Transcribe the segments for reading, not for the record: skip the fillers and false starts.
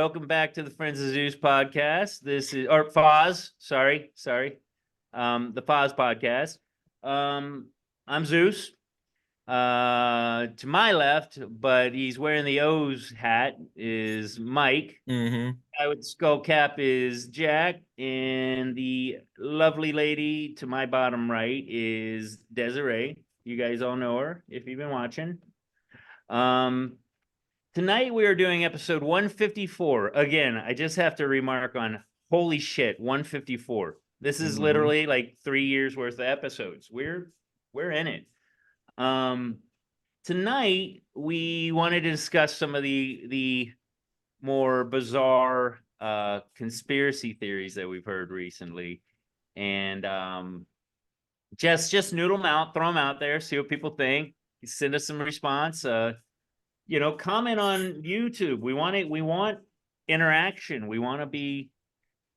Welcome back to the Friends of Zeus Podcast. This is or FOZ. Sorry. The FOZ Podcast. I'm Zeus. To my left, but he's wearing the O's hat, is Mike. Mm-hmm. Guy with the skull cap is Jack, and the lovely lady to my bottom right is Desiree. You guys all know her if you've been watching. Tonight we are doing episode 154. Again, I just have to remark on holy shit, 154. This is literally like 3 years worth of episodes. We're in it. Tonight we wanted to discuss some of the more bizarre conspiracy theories that we've heard recently, and just noodle them out, throw them out there, see what people think. Send us some response. Comment on YouTube. We want interaction. We want to be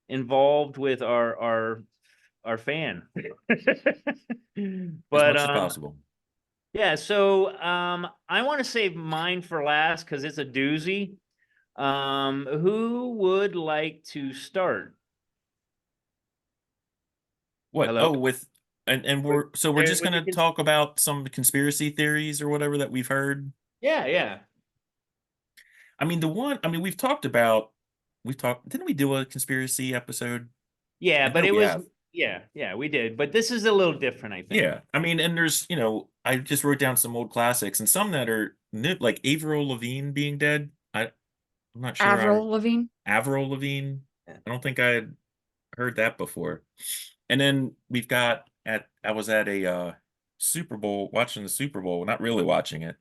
involved with our fan. But as much as possible. Yeah, so I want to save mine for last because it's a doozy. Who would like to start? What? Hello? Oh, we're just gonna talk about some conspiracy theories or whatever that we've heard. Yeah. I mean, we've talked, didn't we do a conspiracy episode? Yeah, but it was, yeah, we did. But this is a little different, I think. Yeah, I mean, and there's, I just wrote down some old classics and some that are new, like Avril Lavigne being dead. I'm not sure. Avril Lavigne? Avril Lavigne. I don't think I had heard that before. And then we've got I was at a Super Bowl, watching the Super Bowl, not really watching it,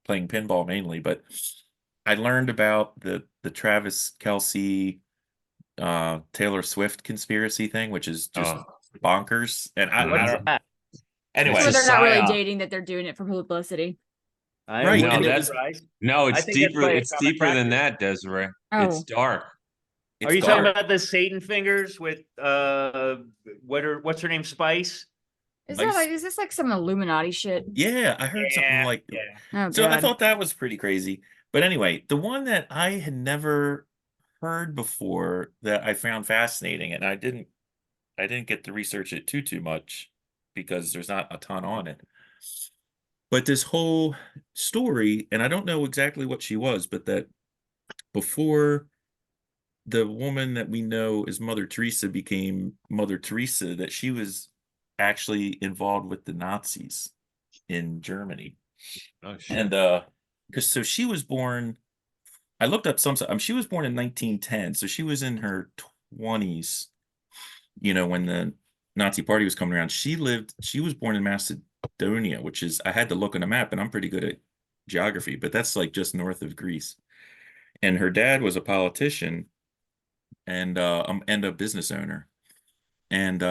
playing pinball mainly, but I learned about the Travis Kelce, Taylor Swift conspiracy thing, which is just bonkers. And I don't. Anyway, so they're not really dating; that they're doing it for publicity. Right? It's deeper. It's deeper than that, Desiree. Oh. It's dark. Are you talking about the Satan fingers with what's her name, Spice? Is this like some Illuminati shit? Yeah, I heard something like that. Oh, so I thought that was pretty crazy. But anyway, the one that I had never heard before that I found fascinating, and I didn't get to research it too much because there's not a ton on it. But this whole story, and I don't know exactly what she was, but that before the woman that we know as Mother Teresa became Mother Teresa, that she was actually involved with the Nazis in Germany. Oh shit. And so she was born, I looked up she was born in 1910, so she was in her 20s, when the Nazi party was coming around. She was born in Macedonia, which is, I had to look on a map, and I'm pretty good at geography, but that's like just north of Greece. And her dad was a politician and a business owner. And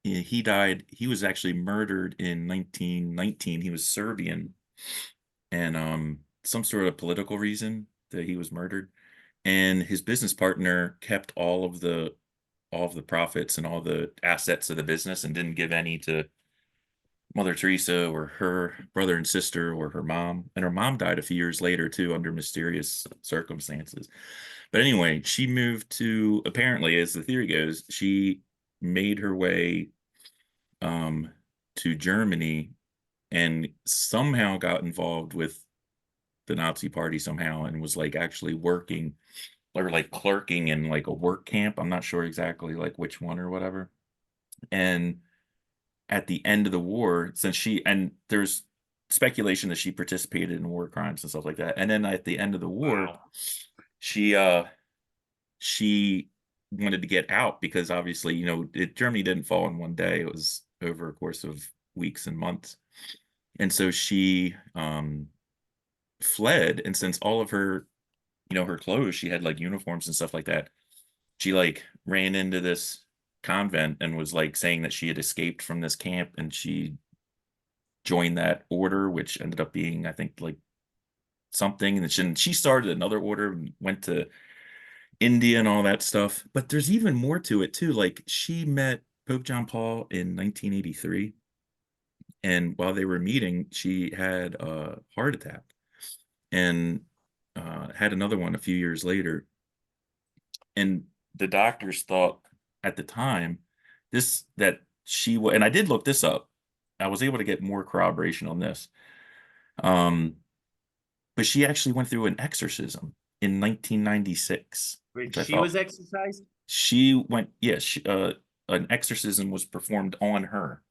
he died. He was actually murdered in 1919. He was Serbian, and some sort of political reason that he was murdered. And his business partner kept all of the profits and all the assets of the business and didn't give any to Mother Teresa or her brother and sister or her mom. And her mom died a few years later too, under mysterious circumstances. But anyway, she moved to, apparently, as the theory goes, she made her way to Germany and somehow got involved with the Nazi party somehow, and was like actually working or like clerking in like a work camp. I'm not sure exactly like which one or whatever. And at the end of the war, there's speculation that she participated in war crimes and stuff like that. And then at the end of the war, she wanted to get out because obviously, Germany didn't fall in one day. It was over a course of weeks and months. And so she fled. And since all of her, her clothes, she had like uniforms and stuff like that, she like ran into this convent and was like saying that she had escaped from this camp, and she joined that order, which ended up being, I think, like something. And she started another order and went to India and all that stuff. But there's even more to it too. Like, she met Pope John Paul in 1983, and while they were meeting, she had a heart attack, and had another one a few years later, and the doctors thought at the time that she was, and I did look this up. I was able to get more corroboration on this. But she actually went through an exorcism in 1996. Wait, she was exorcised? She went, yes, an exorcism was performed on her,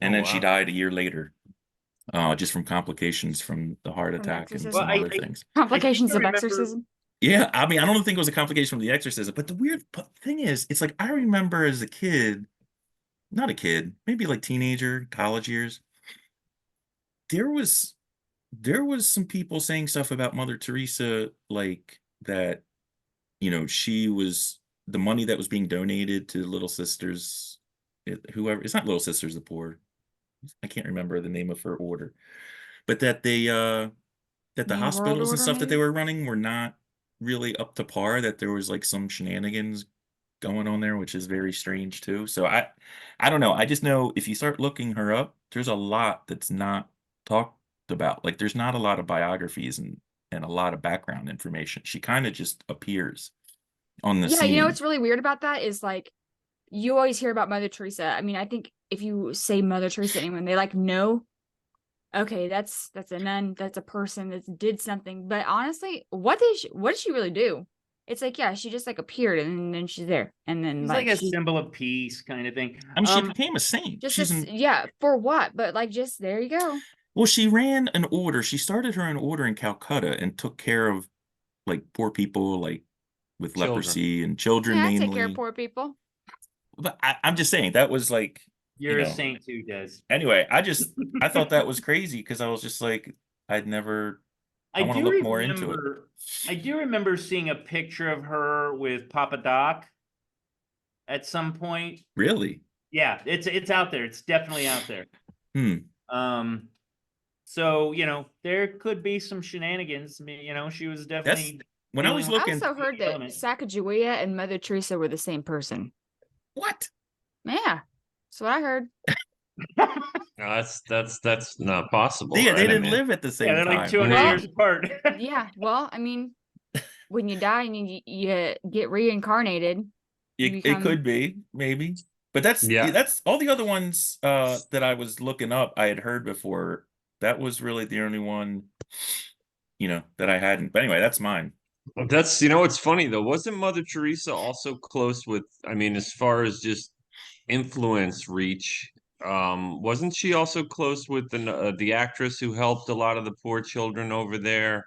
and then she died a year later, just from complications from the heart attack and some other things. Complications of exorcism? Yeah, I mean, I don't think it was a complication from the exorcism, but the weird thing is, it's like I remember as a kid, not a kid, maybe like teenager, college years, there was some people saying stuff about Mother Teresa, like that, she was the money that was being donated to Little Sisters, whoever, it's not Little Sisters the Poor. I can't remember the name of her order, but that the hospitals and stuff that they were running were not really up to par, that there was like some shenanigans going on there, which is very strange too. So I don't know. I just know if you start looking her up, there's a lot that's not talked about. Like there's not a lot of biographies and a lot of background information. She kind of just appears on the scene. What's really weird about that is like you always hear about Mother Teresa. I mean, I think if you say Mother Teresa to anyone, they like know, okay, that's a nun, that's a person that did something. But honestly, what did she really do? It's like, yeah, she just like appeared and then she's there. And then it's like a symbol of peace kind of thing. I mean, she became a saint. For what? But like, just there you go. Well, she ran an order. She started her own order in Calcutta and took care of like poor people, like with leprosy and children mainly. Take care of poor people. But I'm just saying that was like, you're a saint too, Des. Anyway, I thought that was crazy because I was just like, I want to look more into it. I do remember seeing a picture of her with Papa Doc at some point. Really? Yeah, it's out there. It's definitely out there. So, there could be some shenanigans. She was definitely. When I was looking. I also heard that Sacagawea and Mother Teresa were the same person. What? Yeah, that's what I heard. No, that's not possible. Yeah, they didn't live at the same time. They're like 200 years apart. Yeah, well, I mean, when you die and you get reincarnated, it could be, maybe. But that's all the other ones that I was looking up, I had heard before. That was really the only one, that I hadn't. But anyway, that's mine. That's, it's funny though. Wasn't Mother Teresa also close with, I mean, as far as just influence reach, wasn't she also close with the actress who helped a lot of the poor children over there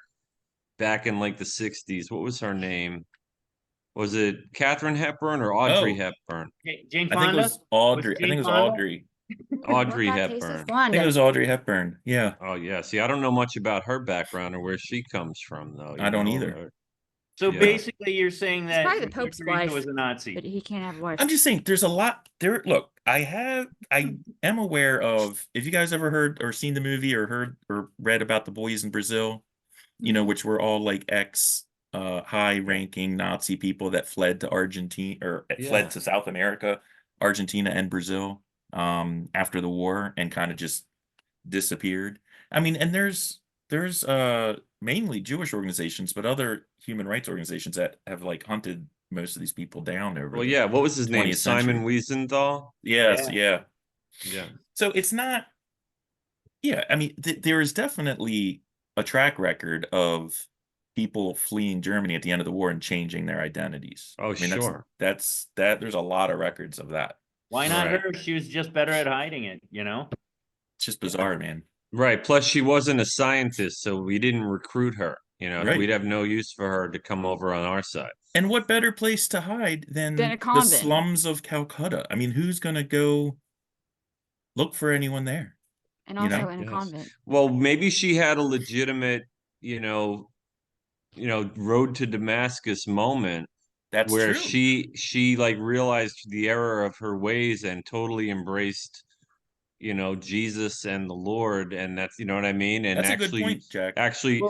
back in like the 60s? What was her name? Was it Katharine Hepburn or Audrey Hepburn? Jane Fonda? I think it was Audrey. I think it was Audrey. Audrey Hepburn. I think it was Audrey Hepburn. Yeah. Oh yeah. See, I don't know much about her background or where she comes from, though. I don't either. So basically, you're saying that probably the Pope's wife was a Nazi, but he can't have a wife. I'm just saying, there's a lot there. Look, I am aware of. If you guys ever heard or seen the movie or heard or read about the boys in Brazil, which were all like high-ranking Nazi people that fled to Argentina or fled to South America, Argentina and Brazil after the war and kind of just disappeared. I mean, and there's mainly Jewish organizations, but other human rights organizations that have like hunted most of these people down over. Well, yeah. What was his name? Simon Wiesenthal. Yes. Yeah. So it's not. Yeah, I mean, there is definitely a track record of people fleeing Germany at the end of the war and changing their identities. Oh, I mean, sure. That's there's a lot of records of that. Why not her? She was just better at hiding it, It's just bizarre, man. Right. Plus, she wasn't a scientist, so we didn't recruit her. Right. We'd have no use for her to come over on our side. And what better place to hide than a the convent. slums of Calcutta? I mean, who's going to go look for anyone there? And also in a convent. Well, maybe she had a legitimate, road to Damascus moment. That's where true. she like realized the error of her ways and totally embraced, Jesus and the Lord, and that's what I mean. And that's actually, a good point, Jack. Actually,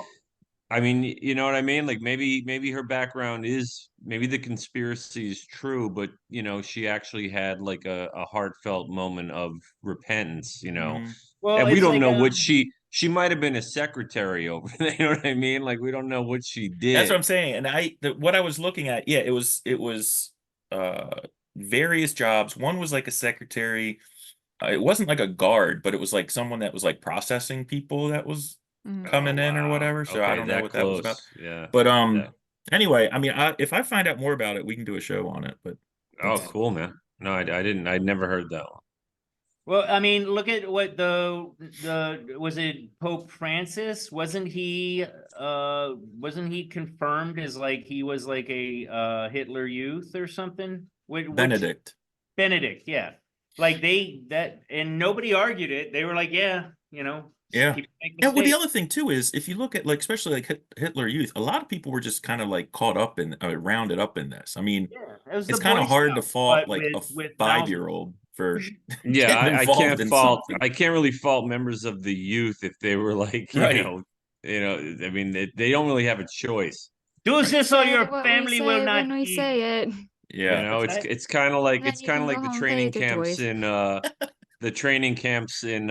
I mean, you know what I mean? Like maybe her background is, maybe the conspiracy is true, but she actually had like a heartfelt moment of repentance, Mm-hmm. Well, and we don't know what she, she might have been a secretary over there. You know what I mean? Like, we don't know what she did. That's what I'm saying. And what I was looking at, yeah, it was various jobs. One was like a secretary. It wasn't like a guard, but it was like someone that was like processing people that was coming in or whatever. So I Okay, don't know what that was about. Yeah. But Yeah. anyway, I mean, if I find out more about it, we can do a show on it. But Oh, cool, man. No, I didn't. I'd never heard that one. Well, I mean, look at what the was it Pope Francis? Wasn't he confirmed as like he was like a Hitler Youth or something? Benedict. Benedict, yeah. Like and nobody argued it. They were like, yeah, you know, Yeah. people make Yeah, well, the mistakes. other thing too is if you look at like especially like Hitler Youth, a lot of people were just kind of like caught up in rounded up in this. I mean, Yeah, it was it's the kind Boy of hard to Scouts, fault but like a with 5-year-old for Yeah, getting I involved can't in fault. something. I can't really fault members of the youth if they were like, Right. I mean, they don't really have a choice. do this or Say your what we family will say not when we eat. say it. Yeah. What's that? It's kind of like Then you can go the home and play training with your camps toys. in the training camps in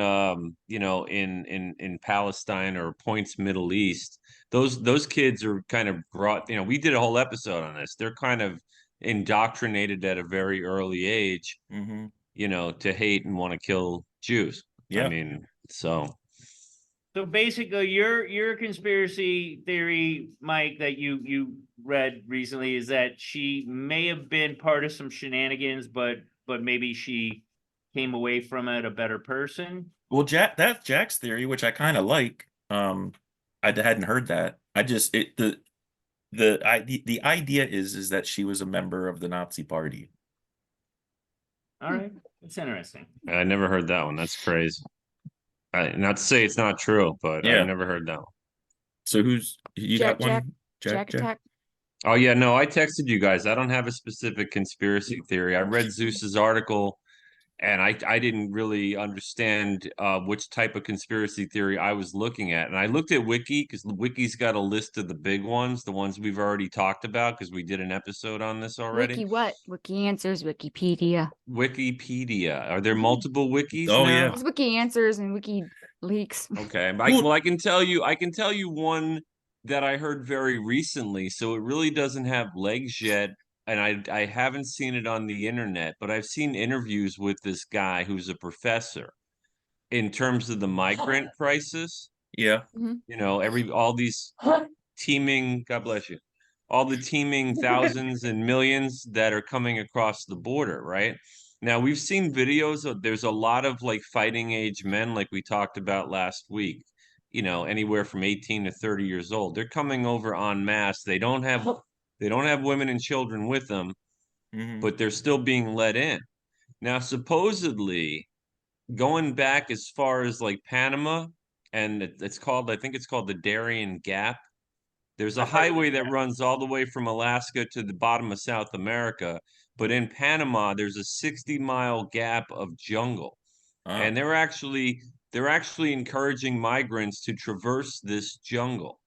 in Palestine or points Middle East. Those kids are kind of brought, we did a whole episode on this. They're kind of indoctrinated at a very early age, Mm-hmm. to hate and want to kill Jews. Yeah. I mean, so basically, your conspiracy theory, Mike, that you read recently is that she may have been part of some shenanigans, but maybe she came away from it a better person. Well, that's Jack's theory, which I kind of like. I hadn't heard that. I just the idea is that she was a member of the Nazi Party. All right, that's interesting. I never heard that one. That's crazy. Not to say it's not true, but Yeah. I've never heard that one. So you Jack, got one? Jack attack. Oh yeah, no, I texted you guys. I don't have a specific conspiracy theory. I read Zeus's article, and I didn't really understand which type of conspiracy theory I was looking at. And I looked at Wiki because Wiki's got a list of the big ones, the ones we've already talked about because we did an episode on this already. Wiki what? Wiki Answers, Wikipedia. Wikipedia. Are there multiple wikis Oh, now? yeah. There's Wiki Answers and Wiki Leaks. Okay, well, I can tell you one that I heard very recently. So it really doesn't have legs yet, and I haven't seen it on the internet, but I've seen interviews with this guy who's a professor in terms of the migrant crisis. Yeah. All these teeming, God bless you, all the teeming thousands and millions that are coming across the border, right? Now we've seen videos of there's a lot of like fighting age men, like we talked about last week, anywhere from 18 to 30 years old. They're coming over en masse. They don't have women and children with them, Mm-hmm. but they're still being let in. Now, supposedly, going back as far as like Panama, and I think it's called the Darien Gap. There's a highway that runs all the way from Alaska to the bottom of South America, but in Panama there's a 60-mile gap of jungle. And they're actually encouraging migrants to traverse this jungle.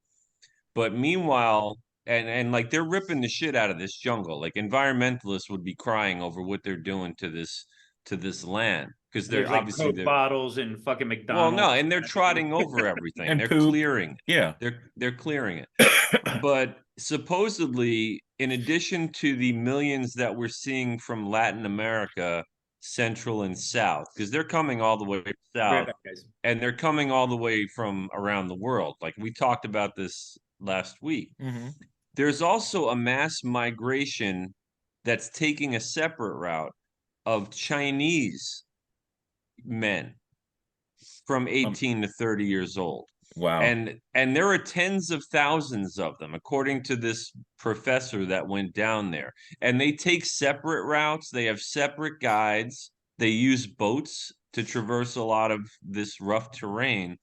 But meanwhile, and like they're ripping the shit out of this jungle. Like environmentalists would be crying over what they're doing to this land because they're There's like obviously Coke bottles and fucking well, McDonald's. no, and they're trotting over everything. And They're poop. clearing it. Yeah. They're clearing it. But supposedly, in addition to the millions that we're seeing from Latin America, Central and South, because they're coming all the way Right south, back, guys. and they're coming all the way from around the world. Like we talked about this last week. Mm-hmm. There's also a mass migration that's taking a separate route of Chinese men from 18 to 30 years old. Wow. And there are tens of thousands of them, according to this professor that went down there. And they take separate routes. They have separate guides. They use boats to traverse a lot of this rough terrain.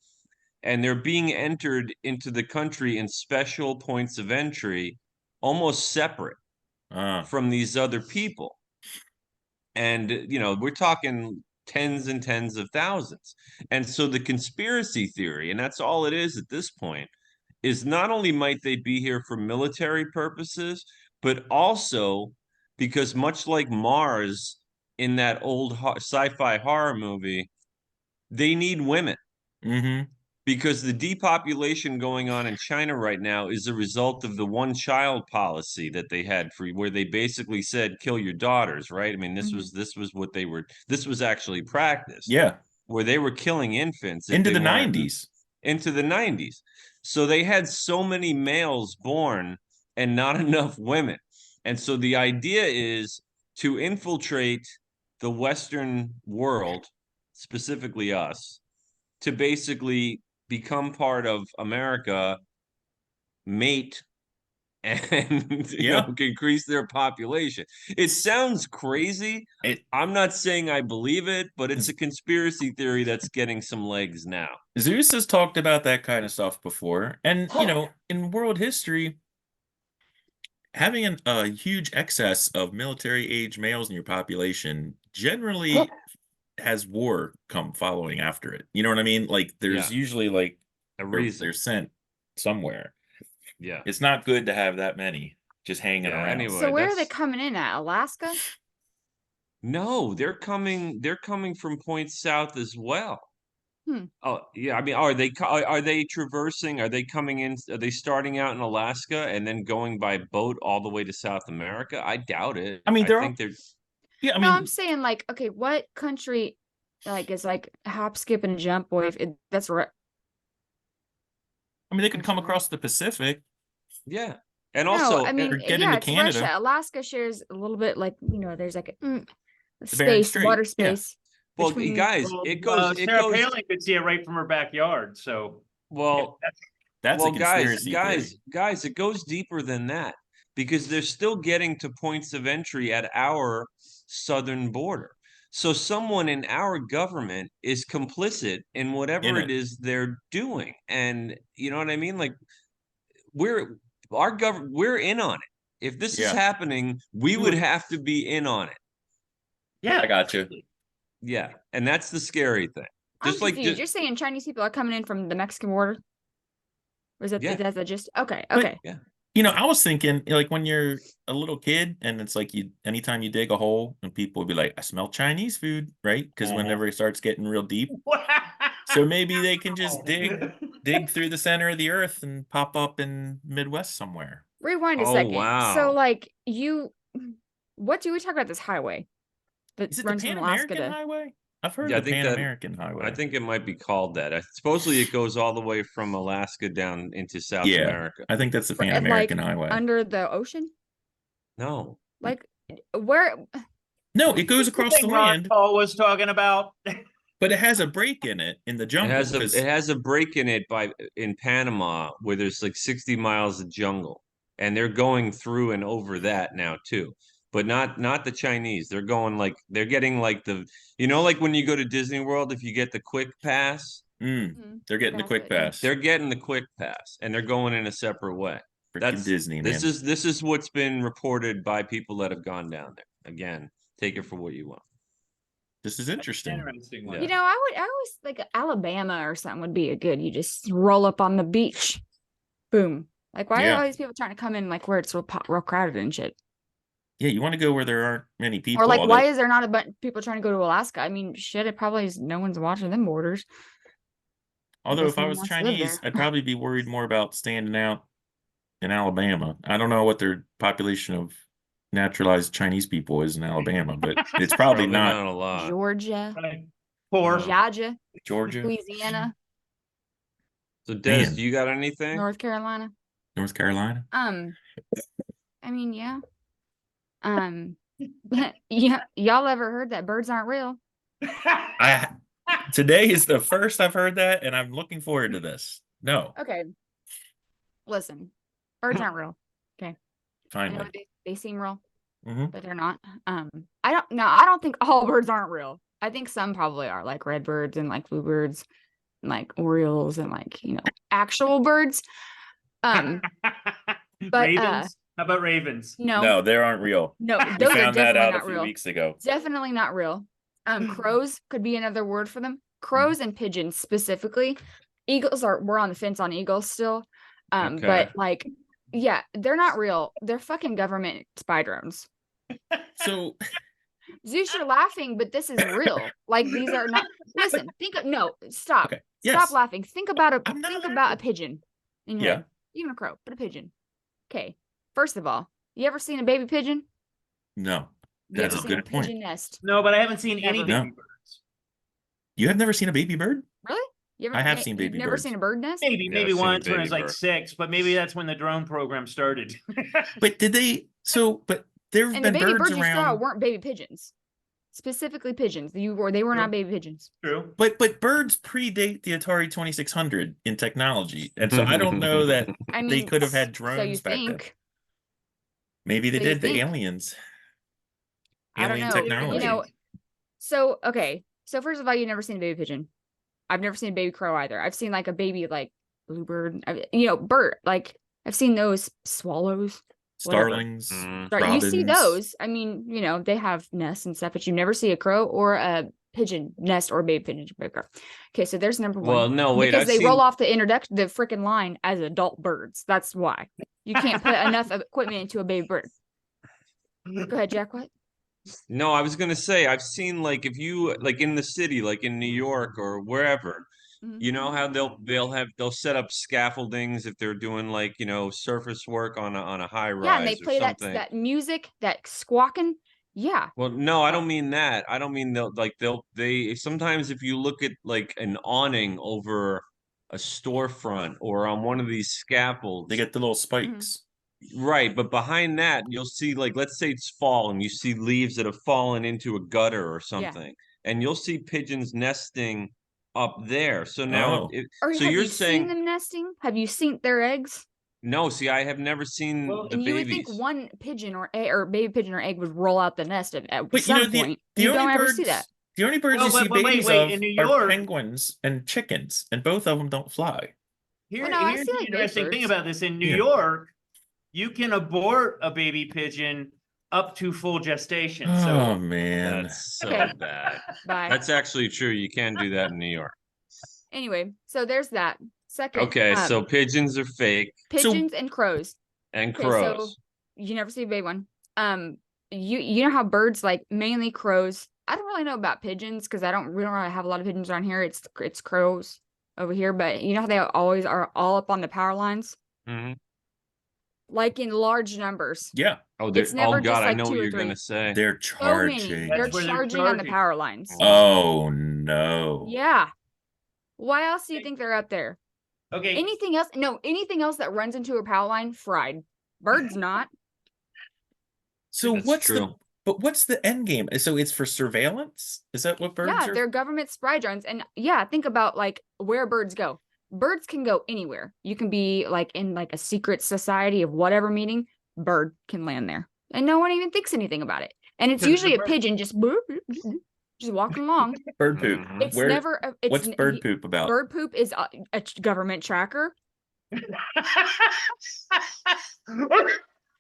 And they're being entered into the country in special points of entry, almost separate from these other people. And, we're talking tens and tens of thousands. And so the conspiracy theory, and that's all it is at this point, is not only might they be here for military purposes, but also because much like Mars in that old sci-fi horror movie, they need women. Mm-hmm. because the depopulation going on in China right now is a result of the one-child policy that they had where they basically said kill your daughters, right? I mean, this was what this was actually practiced. Yeah. Where they were killing infants Into the 90s. Into the 90s. So they had so many males born and not enough women. And so the idea is to infiltrate the Western world, specifically us, to basically become part of America, mate, and increase their population. It sounds crazy. I'm not saying I believe it, but it's a conspiracy theory that's getting some legs now. Zeus has talked about that kind of stuff before. And, in world history, having a huge excess of military-age males in your population generally has war come following after it. You know what I mean? Like, there's usually, like, a reason. They're sent somewhere. Yeah. It's not good to have that many just hanging around. Anyway, so where are they coming in at? Alaska? No, they're coming from points south as well. Oh, yeah. I mean, are they traversing? Are they coming in? Are they starting out in Alaska and then going by boat all the way to South America? I doubt it. I mean, they're. Yeah, I mean, no, I'm saying like, okay, what country like is like hop, skip, and jump? Boy, that's right. I mean, they could come across the Pacific. Yeah, and also, I mean, get into Canada. Russia. Alaska shares a little bit, like there's like a Bering space, Strait. water space. Well, guys, it goes. Sarah Palin could see it right from her backyard. So, well, that's a conspiracy guys, it goes deeper than that because they're still getting to points of entry at our southern border. So someone in our government is complicit in whatever it is they're doing, and you know what I mean. Like we're in on it. If this is happening, we would have to be in on it. Yeah, I got you. Yeah, and that's the scary thing. Just I'm confused. You're saying Chinese people are coming in from the Mexican border? Was that that's just okay? Okay. Yeah. I was thinking like when you're a little kid and it's like anytime you dig a hole and people would be like, I smell Chinese food, right? Because whenever it starts getting real deep. So maybe they can just dig through the center of the earth and pop up in Midwest somewhere. Rewind a second. Wow. So like what do we talk about this highway? Is it the Pan American Highway? I've heard of the Pan American Highway. I think it might be called that. Supposedly it goes all the way from Alaska down into South America. I think that's the Pan American Highway. Under the ocean? No. Like where? No, it goes across the land. Paul was talking about. But it has a break in it in the jungle. It has a break in it in Panama where there's like 60 miles of jungle. And they're going through and over that now too. But not the Chinese. They're getting like like when you go to Disney World, if you get the quick pass. They're getting the quick pass. They're getting the quick pass and they're going in a separate way. That's Disney, man. This is what's been reported by people that have gone down there. Again, take it for what you want. This is interesting. Yeah. I always like Alabama or something would be a good. You just roll up on the beach, boom. Like why are all these people trying to come in like where it's real crowded and shit? Yeah, you want to go where there aren't many people. Or like, why is there not a bunch of people trying to go to Alaska? I mean, shit, it probably is. No one's watching them borders. Although if I was Chinese, I'd probably be worried more about standing out in Alabama. I don't know what their population of naturalized Chinese people is in Alabama, but it's probably not a lot. Georgia, Georgia, Louisiana. So Des, do you got anything? North Carolina. I mean, yeah. Yeah, y'all ever heard that birds aren't real? Today is the first I've heard that, and I'm looking forward to this. No. Okay. Listen, birds aren't real. Okay. Finally. They seem real, but they're not. I don't think all birds aren't real. I think some probably are, like redbirds and like bluebirds and like Orioles and like, actual birds. But ravens? How about ravens? No, they aren't real. No, we those found are that out not a few real. weeks ago. Definitely not real. Crows could be another word for them. Crows and pigeons specifically. Eagles we're on the fence on eagles still. But like, yeah, they're not real. They're fucking government spy drones. So Zeus, you're laughing, but this is real. Like these are not. Listen, stop. Okay. Stop Yes. laughing. Think about a I'm not think about a laughing. pigeon in your Yeah. head. Even a crow, but a pigeon. Okay. First of all, you ever seen a baby pigeon? No. You That's ever a seen a good point. pigeon nest? No, but I haven't seen any Never. baby No. birds. You have never seen a baby bird? Really? You I have seen you've baby never birds. seen a bird nest? Maybe, Yeah, maybe I've seen a once when I was baby like bird. 6, but maybe that's when the drone program started. But did they? So, but there have And the been baby birds birds you saw around. weren't baby pigeons. Specifically pigeons. They were True. not baby pigeons. True. But birds predate the Atari 2600 in technology, and so I don't know that I mean, they could have had so you drones back then. think? Maybe they So you did. The think. aliens. I don't Alien know. technology. You know, so okay. So first of all, you've never seen a baby pigeon. I've never seen a baby crow either. I've seen like a baby like bluebird. Bird. Like I've seen those swallows. Whatever. Starlings. Mm. Right, you see robins. those. I mean, they have nests and stuff, but you never see a crow or a pigeon nest or a baby pigeon. Okay, so there's number one. Well, no, wait. Because I've they seen. roll off the freaking line as adult birds. That's why you can't put enough equipment into a baby bird. Go ahead, Jack. What? No, I was gonna say I've seen like if you like in the city, like in New York or wherever, Mhm. you know how they'll set up scaffoldings if they're doing like surface work on a high rise Yeah, and they or play something. that music, that squawking. Yeah. Well, no, I don't mean that. I don't mean they sometimes if you look at like an awning over a storefront or on one of these scaffolds, They get the little spikes. right, but behind that you'll see like let's say it's fall and you see leaves that have fallen into a gutter or something, and you'll see pigeons nesting up there. So now, Oh. Or so have you're you saying seen them nesting? Have you seen their eggs? no? See, I have never seen Well, the And you would babies. think one pigeon or baby pigeon or egg would roll out the nest at But some the point. the You only don't ever birds see that. the only birds Well, you see but wait, babies wait, of in New are York- penguins and chickens, and both of them don't fly. Here, no, I here's see, the like, big interesting thing birds. about this. In New Yeah. York, you can abort a baby pigeon up to full gestation. Oh So man. That's so Okay. bad. Bye. That's actually true. You can do that in New York. Anyway, so there's that. Second, Okay, so pigeons are fake pigeons and crows. and Okay, crows. so you never see a big one. You know how birds, like mainly crows. I don't really know about pigeons because we don't really have a lot of pigeons around here. It's crows over here, but you know how they always are all up on the power lines, Mhm. like in large numbers. Yeah, Oh, It's never oh God, just, I like, know 2 what or you're 3. gonna say. they're So many. charging. They're That's where they're charging on the charging. power lines. Oh no. Yeah. Why else do you think they're up there? okay, Anything else? No, anything else that runs into a power line, fried. Birds not. So That's what's true. what's the end game? So it's for surveillance? Is that what birds Yeah, are? they're government spy drones. And yeah, think about like where birds go. Birds can go anywhere. You can be like in like a secret society of whatever meeting, bird can land there. And no one even thinks anything about it. And it's 'Cause it's a usually a bird. pigeon just just walking along. Bird poop. Mhm. It's Where- never it's What's bird poop about? Bird poop is a government tracker.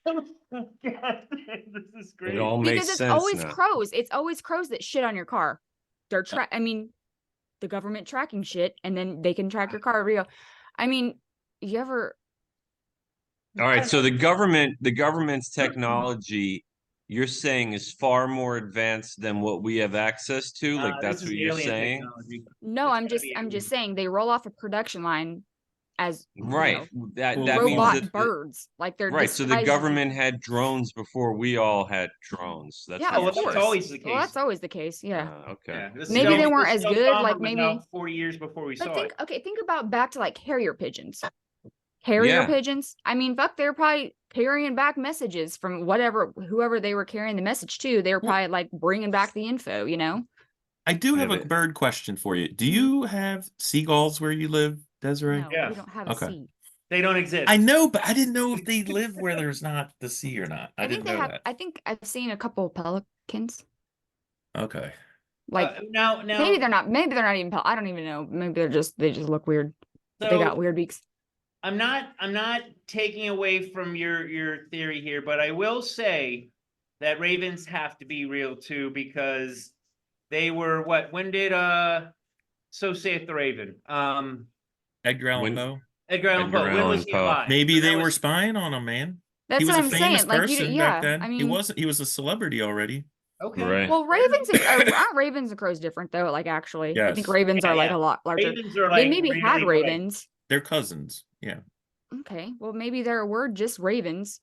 God, this is great. It all Because makes it's sense always now. crows. It's always crows that shit on your car. They're I mean, the government tracking shit, and then they can track your car. I mean, you ever? All right, so the government's technology, you're saying is far more advanced than what we have access to. Like that's this is what you're alien saying, technology. No, It's I'm gotta just be I'm alien. just saying they roll off a production line as right? That Well, that means robot that the- birds. Like they're right. So the disguised as- government had drones before we all had drones. That's Yeah, what Oh, well, of you're course. that's saying. always the case. Well, that's always the case. Yeah. Okay. Yeah, this Maybe they stealth- weren't this as stealth good, bomber like was now maybe- 40 years before we But saw think it. think about back to like carrier pigeons. Carrier Yeah. pigeons. I mean, fuck, they're probably carrying back messages from whoever they were carrying the message to. They were Well- probably like bringing back the info. You know. I do Yeah, have a but- bird question for you. Do Mhm. you have seagulls where you live, Desiree? No, Yeah. we don't have Okay. a sea. They don't exist. I know, but I didn't know if they live where there's not the sea or not. I think didn't they know have. that. I think I've seen a couple pelicans. Okay. Like now, maybe they're not. Maybe they're not even. I don't even know. Maybe they just look weird. But they so- got weird beaks. I'm not taking away from your theory here, but I will say that ravens have to be real too, because they were what? When did So Saith the Raven? Edgar Allan When- Poe. Edgar Allan Edgar Poe. When was Allan he Poe. alive? Maybe When they that were was- spying on him, man. That's He was what a I'm famous saying. Like, person yeah. back then. I mean, he wasn't. He was a celebrity already. Okay. Right. Well, ravens and aren't ravens and crows different though? Like actually, I think Yes. ravens Yeah, are like yeah. a lot larger. Ravens are They like maybe had really big. ravens. They're cousins. Yeah. Okay, well maybe there were just ravens,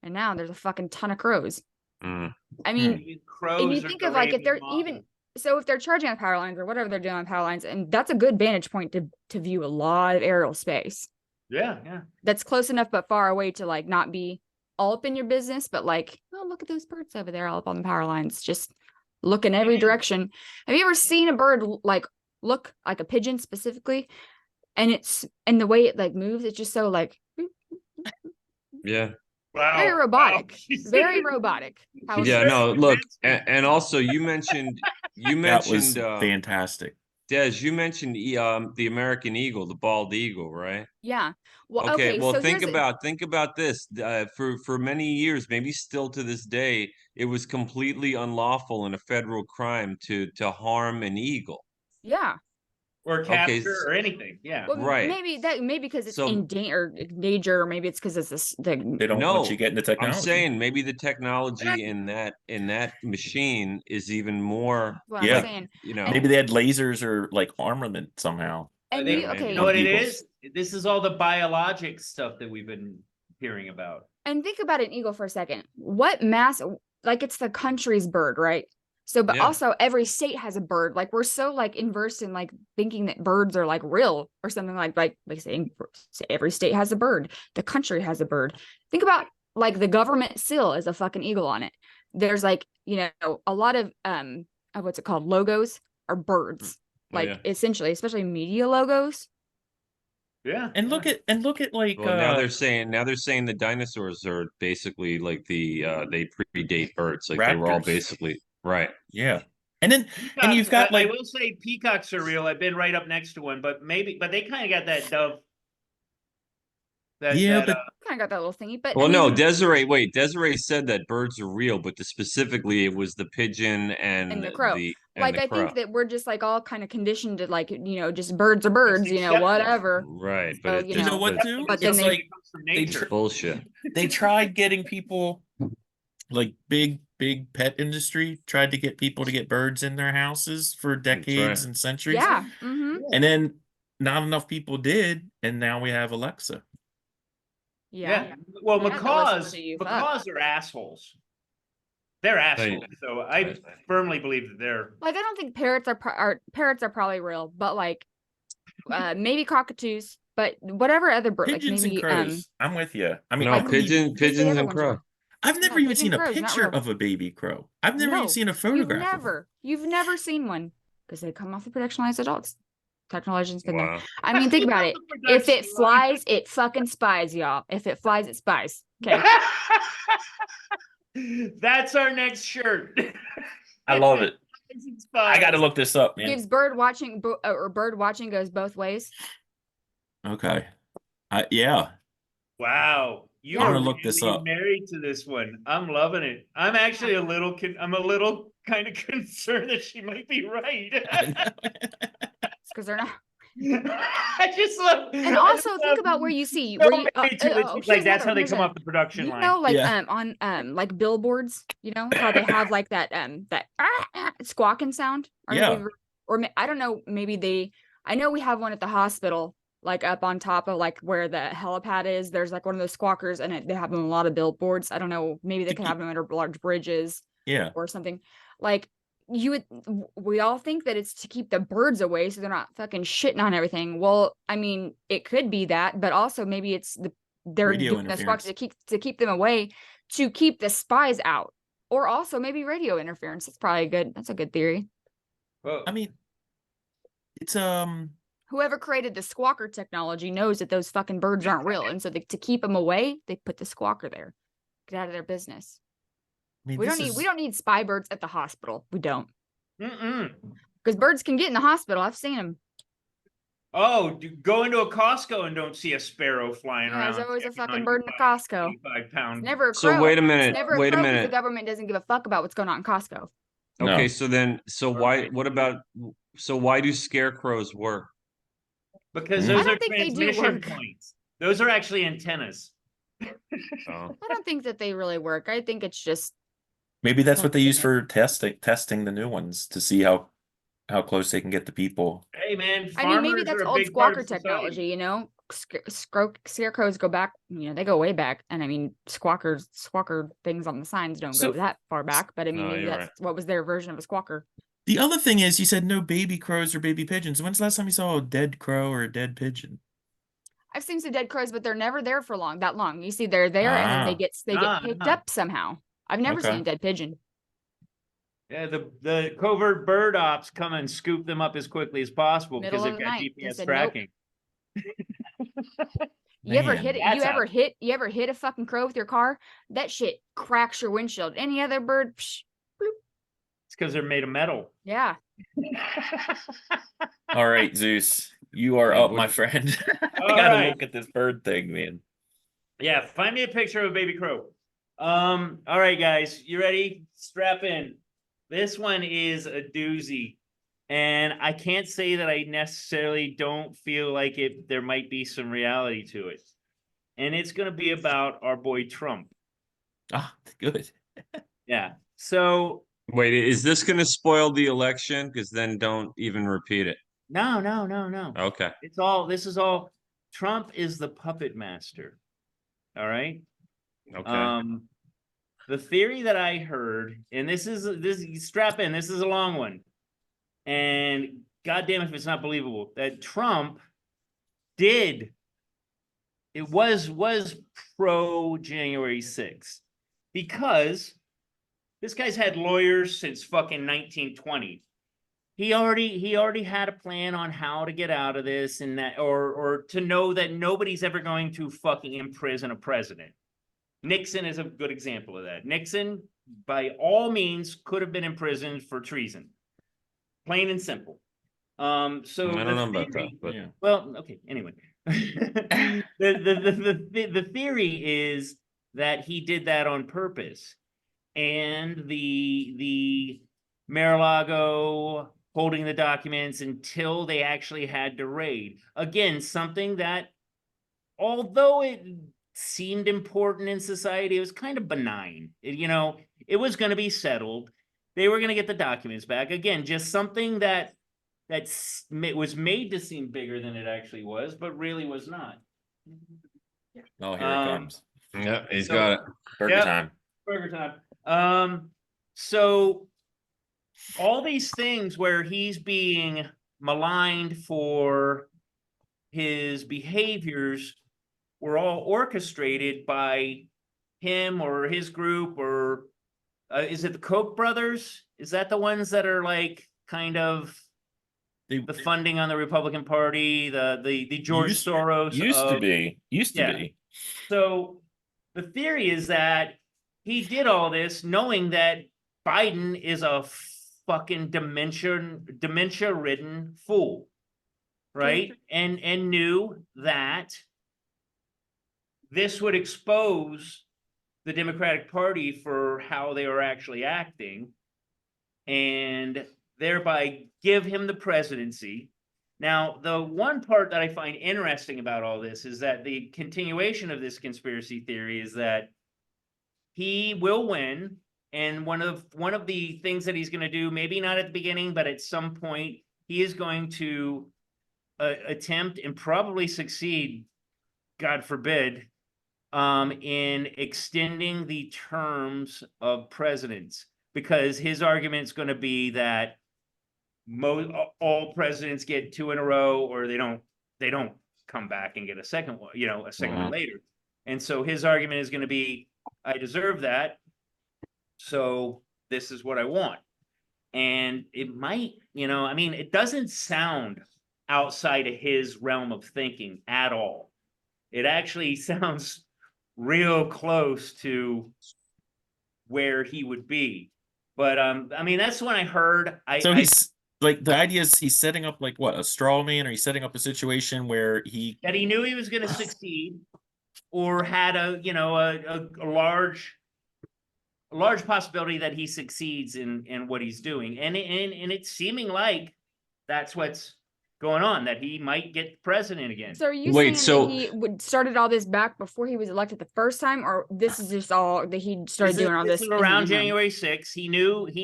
and now there's a fucking ton of crows. Mm. I mean, Maybe crows and you are think the of like if raven they're mama. even so if they're charging on power lines or whatever they're doing on power lines, and that's a good vantage point to view a lot of aerial space. Yeah, yeah. That's close enough but far away to like not be all up in your business, but like, oh, look at those birds over there all up on the power lines. Just look in every direction. Have you ever seen a bird like look like a pigeon specifically? And the way it like moves, it's just so like Yeah. Wow. very robotic. Wow. Very robotic. How it's- Yeah. No. Look, and also you mentioned That was fantastic. Des, you mentioned the American eagle, the bald eagle, right? Yeah. Well, Okay, well so think here's about this. For many years, maybe still to this day, it was completely unlawful and a federal crime to harm an eagle. yeah. Or Okay, capture or anything. Yeah. Well, Right. maybe because it's So- in danger, or maybe it's because it's They don't No, want you getting the technology. I'm saying maybe the technology in that machine is even more. what Yeah. I'm saying. You know, Maybe they had lasers or like armament somehow. And They- you, maybe. okay, You know what it Eagles. is? This is all the biologic stuff that we've been hearing about. and think about an eagle for a second. What mass, like it's the country's bird, right? So, but Yeah. also every state has a bird. Like we're so like inversed in like thinking that birds are like real or something like saying every state has a bird. The country has a bird. Think about like the government seal is a fucking eagle on it. There's like, you know, a lot of what's it called? Logos are birds. Oh, Like yeah. essentially, especially media logos. Yeah. And look at like well, now they're saying the dinosaurs are basically like they predate birds. Like they were all Raptors. basically right. yeah. And then Peacocks, you've got I like will say peacocks are real. I've been right up next to one, but they kind of got that dove. Yeah, but- Kind of got that little thingy, but Well, I no, mean, Desiree said that birds are real, but specifically it was the pigeon and the crow. and like the I crow. think that we're just like all kind of conditioned to like, you know, just birds are birds, you know, accepted. whatever. Right, So, but you you know know, what, too? but then It's they- like It comes from they nature. bullshit. they tried getting people like big pet industry tried to get people to get birds in their houses for decades right. and centuries. Yeah. Mm-hmm. And then not enough people did, and now we have Alexa. Yeah. Well, You have to listen to you, fuck. macaws are assholes. They're assholes. So I Right. firmly believe that they're. Like I don't think parrots are parrots are probably real, but like maybe cockatoos, but whatever other bird, like Pigeons maybe and crows. I'm with you. I mean, No, I don't even- pigeons other and ones crow. are- I've never No, even pigeon seen a crow's not picture real. of a baby crow. I've never No, even seen a photograph. of one. You've never seen one because they come off the productionized adults. Technology's been there. Wow. I mean, think about it. If it flies, it fucking spies, y'all. If it flies, it spies. Okay. That's our next shirt. I love it. It's I got to fine. look this up, man. Gives bird watching or bird watching goes both ways. Okay. Yeah. Wow. You I'm are gonna look this really up. married to this one. I'm loving it. I'm actually I'm a little kind of concerned that she might be right. It's because they're not. I just love. And also think about where you see So where you, married to it. here's Like that's how they here's come off the production You line. know, like Yeah. on like billboards, you know how they have like that squawking sound. Or Yeah. maybe, I don't know. Maybe I know we have one at the hospital, like up on top of like where the helipad is. There's like one of those squawkers, and they have them on a lot of billboards. I don't know. Maybe they To could have them under large bridges Yeah. or something. Like we all think that it's to keep the birds away so they're not fucking shitting on everything. Well, I mean, it could be that, but also maybe it's they're Radio doing the squawks interference. to keep them away, to keep the spies out, or also maybe radio interference. That's a good theory. Whoa. I mean, it's Whoever created the squawker technology knows that those fucking birds aren't real, and so to keep them away, they put the squawker there. Get out of their business. I mean, We this don't need spy birds at the hospital. We don't, Mm-mm. because birds can get in the hospital. I've seen them. Oh, go into a Costco and don't see a sparrow flying Yeah, around. there's always a every fucking time bird you in the buy Costco. 85-pound. It's never a So crow. wait a It's minute. never Wait a crow 'cause minute. The government doesn't give a fuck about what's going on in Costco. No. Okay, so why do scarecrows work? Because Mm. those I don't are think they do transmission work. points. Those are actually antennas. Oh. I don't think that they really work. I think it's just Maybe that's what they use for testing the new ones to see how close they can get to people. Hey man, I mean, maybe farmers that's are a old big part squawker of society. technology, you know? Scarecrows go back, you know, they go way back. And I mean, squawker things on the signs don't So- go that far back, but I mean, No, maybe you're that's right. what was their version of a squawker. The other thing is, you said no baby crows or baby pigeons. When's the last time you saw a dead crow or a dead pigeon? I've seen some dead crows, but they're never there for that long. You see, they're there and then they Ah. get picked up somehow. I've never Okay. seen a dead pigeon. Yeah, the covert bird ops come and scoop them up as quickly as possible because Middle they've of the got night, they GPS said, "Nope." tracking. You ever Man, hit it? that's how- You ever hit a fucking crow with your car? That shit cracks your windshield. Any other bird, psh, bloop. It's because they're made of metal. Yeah. All right, Zeus, you are Yeah, up, my what- friend. I All gotta right. look at this bird thing, man. Yeah, find me a picture of a baby crow. All right, guys, you ready? Strap in. This one is a doozy. And I can't say that I necessarily don't feel like there might be some reality to it. And it's going to be about our boy Trump. Ah, good. Yeah. So, Wait, is this going to spoil the election? Because then don't even repeat it. no. Okay. This is all, Trump is the puppet master. All right. Okay. The theory that I heard, and this strap in, this is a long one. And goddamn if it's not believable that Trump was pro January 6th because this guy's had lawyers since fucking 1920. He already had a plan on how to get out of this and that, or to know that nobody's ever going to fucking imprison a president. Nixon is a good example of that. Nixon, by all means, could have been imprisoned for treason. Plain and simple. So I don't know about that, but Yeah. well, okay. Anyway, the theory is that he did that on purpose, and the Mar-a-Lago holding the documents until they actually had to raid. Again, something that, although it seemed important in society, it was kind of benign. It was going to be settled. They were going to get the documents back. Again, just something that was made to seem bigger than it actually was, but really was not. Oh, here it comes. yeah, he's So- got it. Burger Yep. time. Burger time. So all these things where he's being maligned for his behaviors were all orchestrated by him or his group, or is it the Koch brothers? Is that the ones that are like kind of the funding on the Republican Party, the George Soros Used to of- be. Yeah. So the theory is that he did all this knowing that Biden is a fucking dementia-ridden fool, right? And knew that this would expose the Democratic Party for how they were actually acting, and thereby give him the presidency. Now, the one part that I find interesting about all this is that the continuation of this conspiracy theory is that he will win, and one of the things that he's going to do, maybe not at the beginning, but at some point, he is going to attempt and probably succeed, God forbid, in extending the terms of presidents, because his argument is going to be that all presidents get 2 in a row, or they don't come back and get a second one, a second one later. And so his argument is going to be, I deserve that, so this is what I want. And it might, it doesn't sound outside of his realm of thinking at all. It actually sounds real close to where he would be. But that's when I heard. He's like, the idea is he's setting up like what, a straw man, or he's setting up a situation where that he knew he was going to succeed, or had a large possibility that he succeeds in what he's doing, and it's seeming like that's what's going on, that he might get president again. So are you Wait, saying so- that he would started all this back before he was elected the first time, or this is just all that he started This is- doing all this this is around in the interim? January 6th. He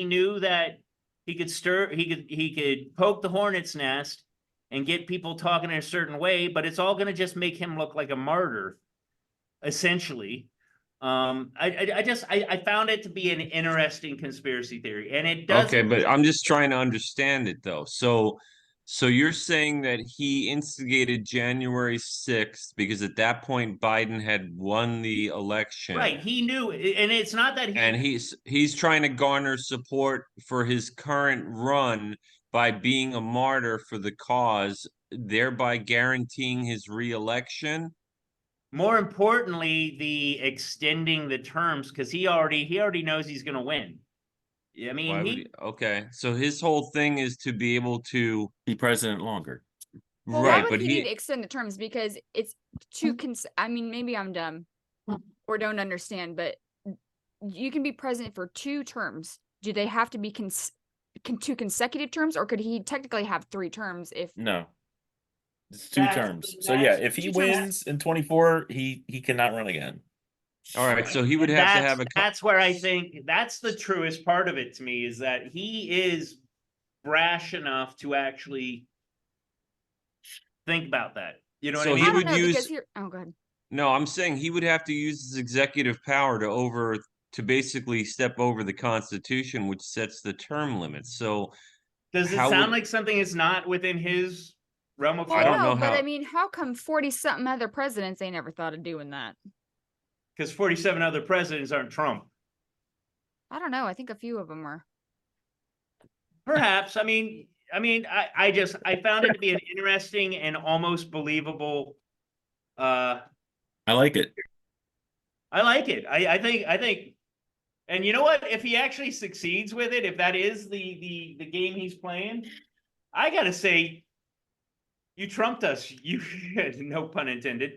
knew that he could poke the hornet's nest and get people talking in a certain way, but it's all going to just make him look like a martyr, essentially. I found it to be an interesting conspiracy theory, and it does. Okay, but I'm just trying to understand it though. So you're saying that he instigated January 6th because at that point Biden had won the election. Right, he knew, and it's not that And he's trying to garner support for his current run by being a martyr for the cause, thereby guaranteeing his reelection. more importantly, the extending the terms, because he already knows he's going to win. I mean, Why would he? Okay, so his whole thing is to be able to Be president longer. Well, right, why would but he need to he extend the terms? Because it's too I mean, maybe I'm dumb or don't understand, but you can be president for 2 terms. Do they have to be 2 consecutive terms, or could he technically have 3 terms if No. It's 2 That's- terms. So yeah, that's if he 2 terms. wins in 24, he cannot run again. all right. So he would And have to have a. that's where I think that's the truest part of it to me, is that he is brash enough to actually think about that. You know what So I he mean? I don't would know, use- because here, oh, go ahead. No, I'm saying he would have to use his executive power to basically step over the Constitution, which sets the term limits. So Does it how sound would- like something is not within his realm of Well, I don't thought? know no, but how- I mean, how come 40-something other presidents they never thought of doing that? Because 47 other presidents aren't Trump. I don't know. I think a few of them are. Perhaps. I found it to be an interesting and almost believable. I like it. I like it. I think, and you know what? If he actually succeeds with it, if that is the game he's playing, I gotta say, you trumped us. You, no pun intended.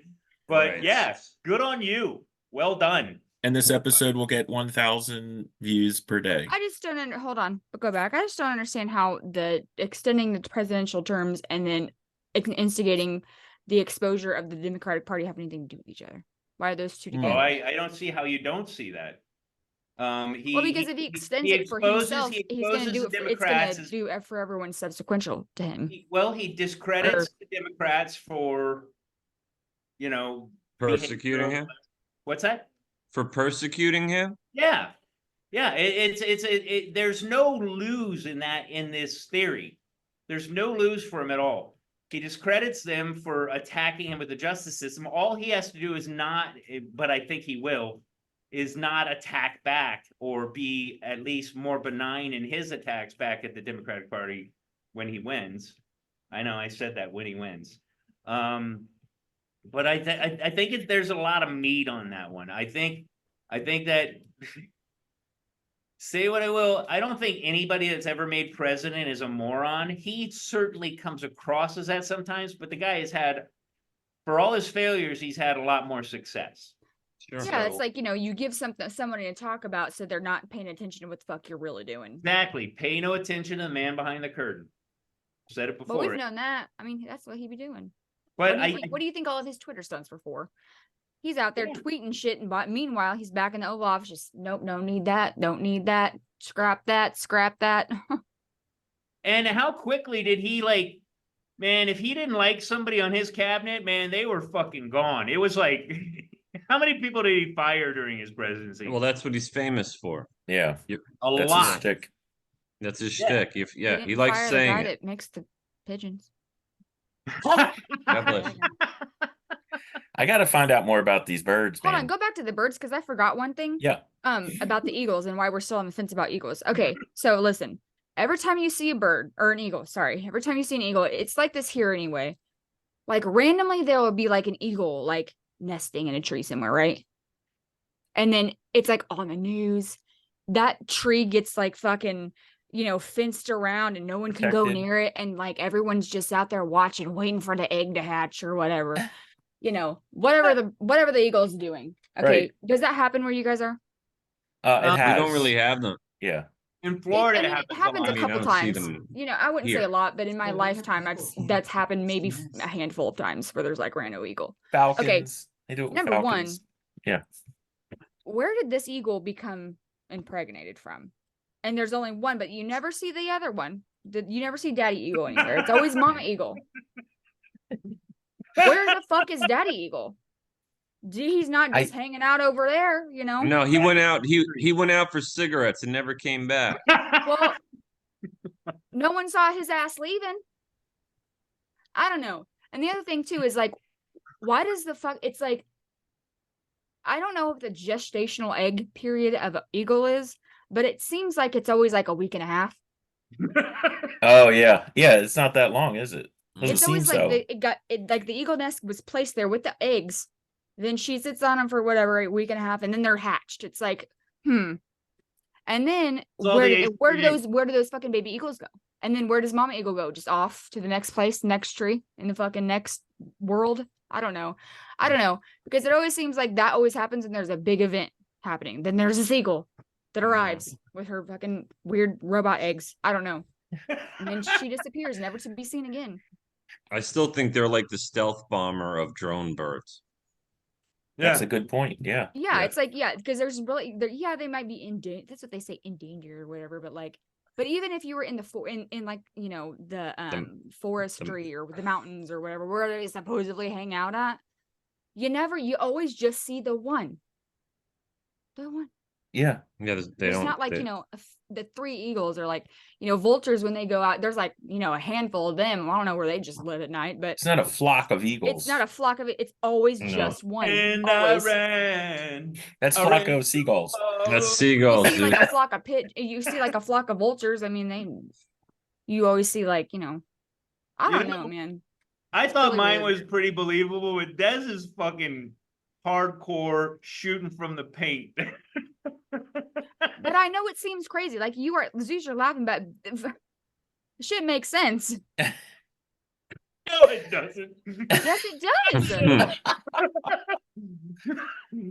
But Right. yes, good on you. Well done. And this episode will get 1,000 views per day. I just don't hold on, but go back. I just don't understand how the extending the presidential terms and then instigating the exposure of the Democratic Party have anything to do with each other. Why are those 2 Hmm. together? Oh, I don't see how you don't see that. Well, because if he extends it for exposes- himself, he he's going to exposes do the it. It's going Democrats to as- do it for everyone subsequential to him. he discredits the Democrats for, persecuting him What's that? for persecuting him. Yeah. There's no lose in this theory. There's no lose for him at all. He discredits them for attacking him with the justice system. All he has to do is not, but I think he will, is not attack back or be at least more benign in his attacks back at the Democratic Party when he wins. I know I said that, when he wins. But I think there's a lot of meat on that one. I think that say what I will, I don't think anybody that's ever made president is a moron. He certainly comes across as that sometimes, but the guy has had, for all his failures, he's had a lot more success. Sure. Yeah, it's So- like, you give somebody to talk about so they're not paying attention to what the fuck you're really doing. Exactly. Pay no attention to the man behind the curtain. Said it But before. we've known that. I mean, that's what he'd be doing. But What do you think all of his Twitter stunts were for? He's out there Yeah. tweeting shit, and meanwhile, he's back in the Oval Office. Just nope, don't need that, don't need that, scrap that, scrap that. and how quickly did he man, if he didn't like somebody on his cabinet, man, they were fucking gone. It was like, how many people did he fire during his presidency? Well, that's what he's famous for. Yeah. a That's his lot. shtick. That's his Yeah. shtick. He didn't likes fire the saying guy it. that makes the pigeons. God bless you. I got to find out more about these birds, Hold man. on, go back to the birds because I forgot one thing. Yeah. About the eagles and why we're still on the fence about eagles. Okay, so listen. Every time you see a bird or an eagle, every time you see an eagle, it's like this here anyway. Like randomly there will be like an eagle like nesting in a tree somewhere, right? And then it's like on the news. That tree gets like fucking, fenced around and no one can go Protected. near it. And like everyone's just out there watching, waiting for the egg to hatch or whatever. Whatever the eagle's doing. Okay. Right. Does that happen where you guys are? It We has. don't really have them. Yeah. In Florida, I mean, it happens happens lot. a I mean, couple I don't see times. them You know, I wouldn't say here. a lot, but in my lifetime, that's happened maybe a handful of times where there's like random eagle. Falcons. They do it with Number Falcons. Where did this eagle become impregnated from? And there's only one, but you never see the other one. You never see Daddy Eagle anywhere. It's always Mama Eagle. Where the fuck is Daddy Eagle? He's not just hanging out over there, you know? No, he went out. He went out for cigarettes and never came back. Well, no one saw his ass leaving. I don't know. And the other thing too is like, why does the fuck? It's like, I don't know what the gestational egg period of an eagle is, but it seems like it's always like a week and a half. Oh yeah, yeah. It's not that long, is it? Doesn't It's seem always like so. like the eagle nest was placed there with the eggs. Then she sits on them for whatever, a week and a half, and then they're hatched. It's like, And then all where the do those fucking baby eagles go? And then where does Mama Eagle go? Just off to the next place, next tree, in the fucking next world? I don't know. Because it always seems like that always happens and there's a big event happening. Then there's this eagle that arrives with her fucking weird robot eggs. I don't know. And then she disappears, never to be seen again. I still think they're like the stealth bomber of drone birds. That's a good point. Yeah. Yeah, it's like, because there's really, they might be that's what they say, endangered or whatever, but even if you were in the in like, you know, the forestry or the mountains or whatever, where they supposedly hang out at, you always just see the one. Yeah. Yeah, It's not like, you know, the three eagles are like, you know, vultures when they go out, there's like, you know, a handful of them. I don't know where they just live at night, but It's not a flock of eagles. it's not a flock of it. It's always just one. And Always. I ran. That's flocko of seagulls. That's seagulls, You see dude. like a flock of you see like a flock of vultures. I mean, you always see like, you know, I don't know, man. I thought really mine weird. was pretty believable, but Des is fucking hardcore shooting from the paint. But I know it seems crazy. Like Zeus, you're laughing, but shit makes sense. No, it doesn't. Yes, it does.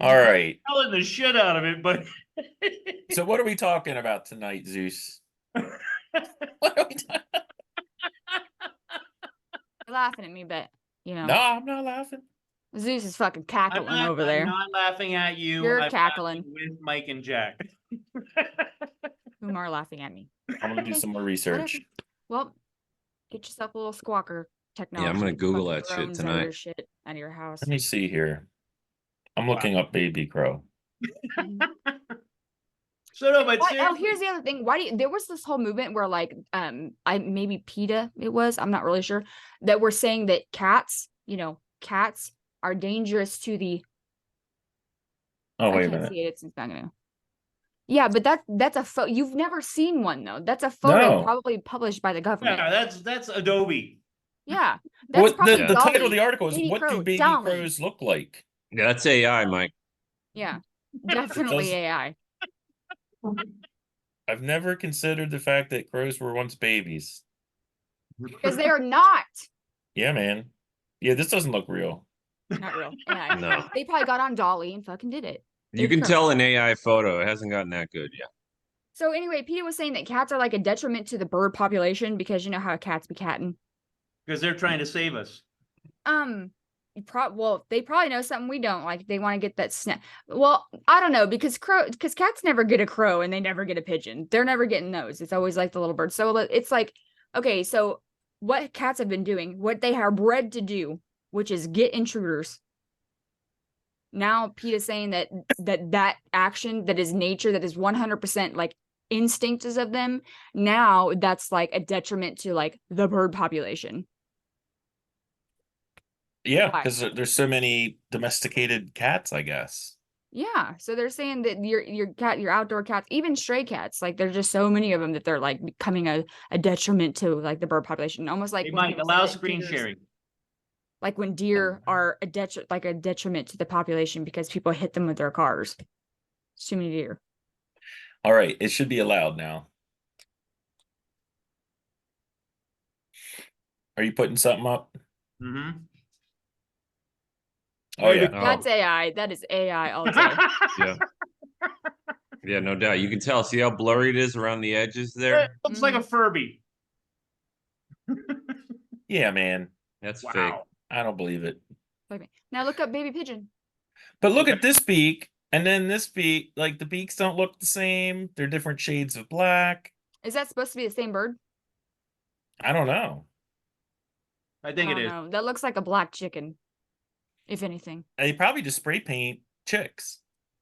All right. Telling the shit out of it, but So what are we talking about tonight, Zeus? What are we talking? You're laughing at me, but you know, No, I'm not laughing. Zeus is fucking cackling over there. I'm not laughing at you. You're I'm cackling. laughing with Mike and Jack. Whom are laughing at me? I'm gonna do some more research. Well, get yourself a little squawker technology. I'm gonna Google fucking that shit drones out of tonight. your shit out of your house. Let me see here. I'm looking up baby crow. So no, but Here's the other thing. There was this whole movement where like maybe PETA I'm not really sure, that were saying that cats are dangerous to the Oh, wait I a can't minute. see it, it's not gonna. Yeah, but that's a photo. You've never seen one though. That's a photo No. probably published by the government. yeah, that's Adobe. Yeah. That's What probably the title Dolly. of the article is Baby what do crow, baby Dolly. crows look like? Yeah, that's AI, Mike. Yeah. Definitely Does- AI. I've never considered the fact that crows were once babies. Because they are not. Yeah, man. Yeah, this doesn't look real. Not real. AI. No. They probably got on Dolly and fucking did it. You can tell an AI photo. It hasn't gotten that good yet. So anyway, PETA was saying that cats are like a detriment to the bird population because you know how cats be catting. Because they're trying to save us. They probably know something we don't. Like they want to get that snap. Well, I don't know because cats never get a crow and they never get a pigeon. They're never getting those. It's always like the little bird. So it's like, okay, so what cats have been doing, what they are bred to do, which is get intruders. Now PETA's saying that action that is nature, that is 100% like instincts of them. Now that's like a detriment to like the bird population. Yeah, Why? because there's so many domesticated cats, I guess. Yeah, so they're saying that your outdoor cats, even stray cats, like there's just so many of them that they're like becoming a detriment to like the bird population. Almost like They when might people say allow that screen deers- sharing. Like when deer are a detriment to the population because people hit them with their cars. It's too many deer. All right, it should be allowed now. Are you putting something up? Mm-hmm. Oh yeah. Oh. That's AI. That is AI all day. Yeah. Yeah, no doubt. You can tell. See how blurry it is around the edges It there? looks like a Furby. Yeah, man. That's fake. Wow. I don't believe it. Okay. Now look up baby pigeon. But look Okay. at this beak, and then this beak. Like the beaks don't look the same. They're different shades of black. Is that supposed to be the same bird? I don't know. I think I it don't is. know. That looks like a black chicken, if anything. They probably just spray paint chicks.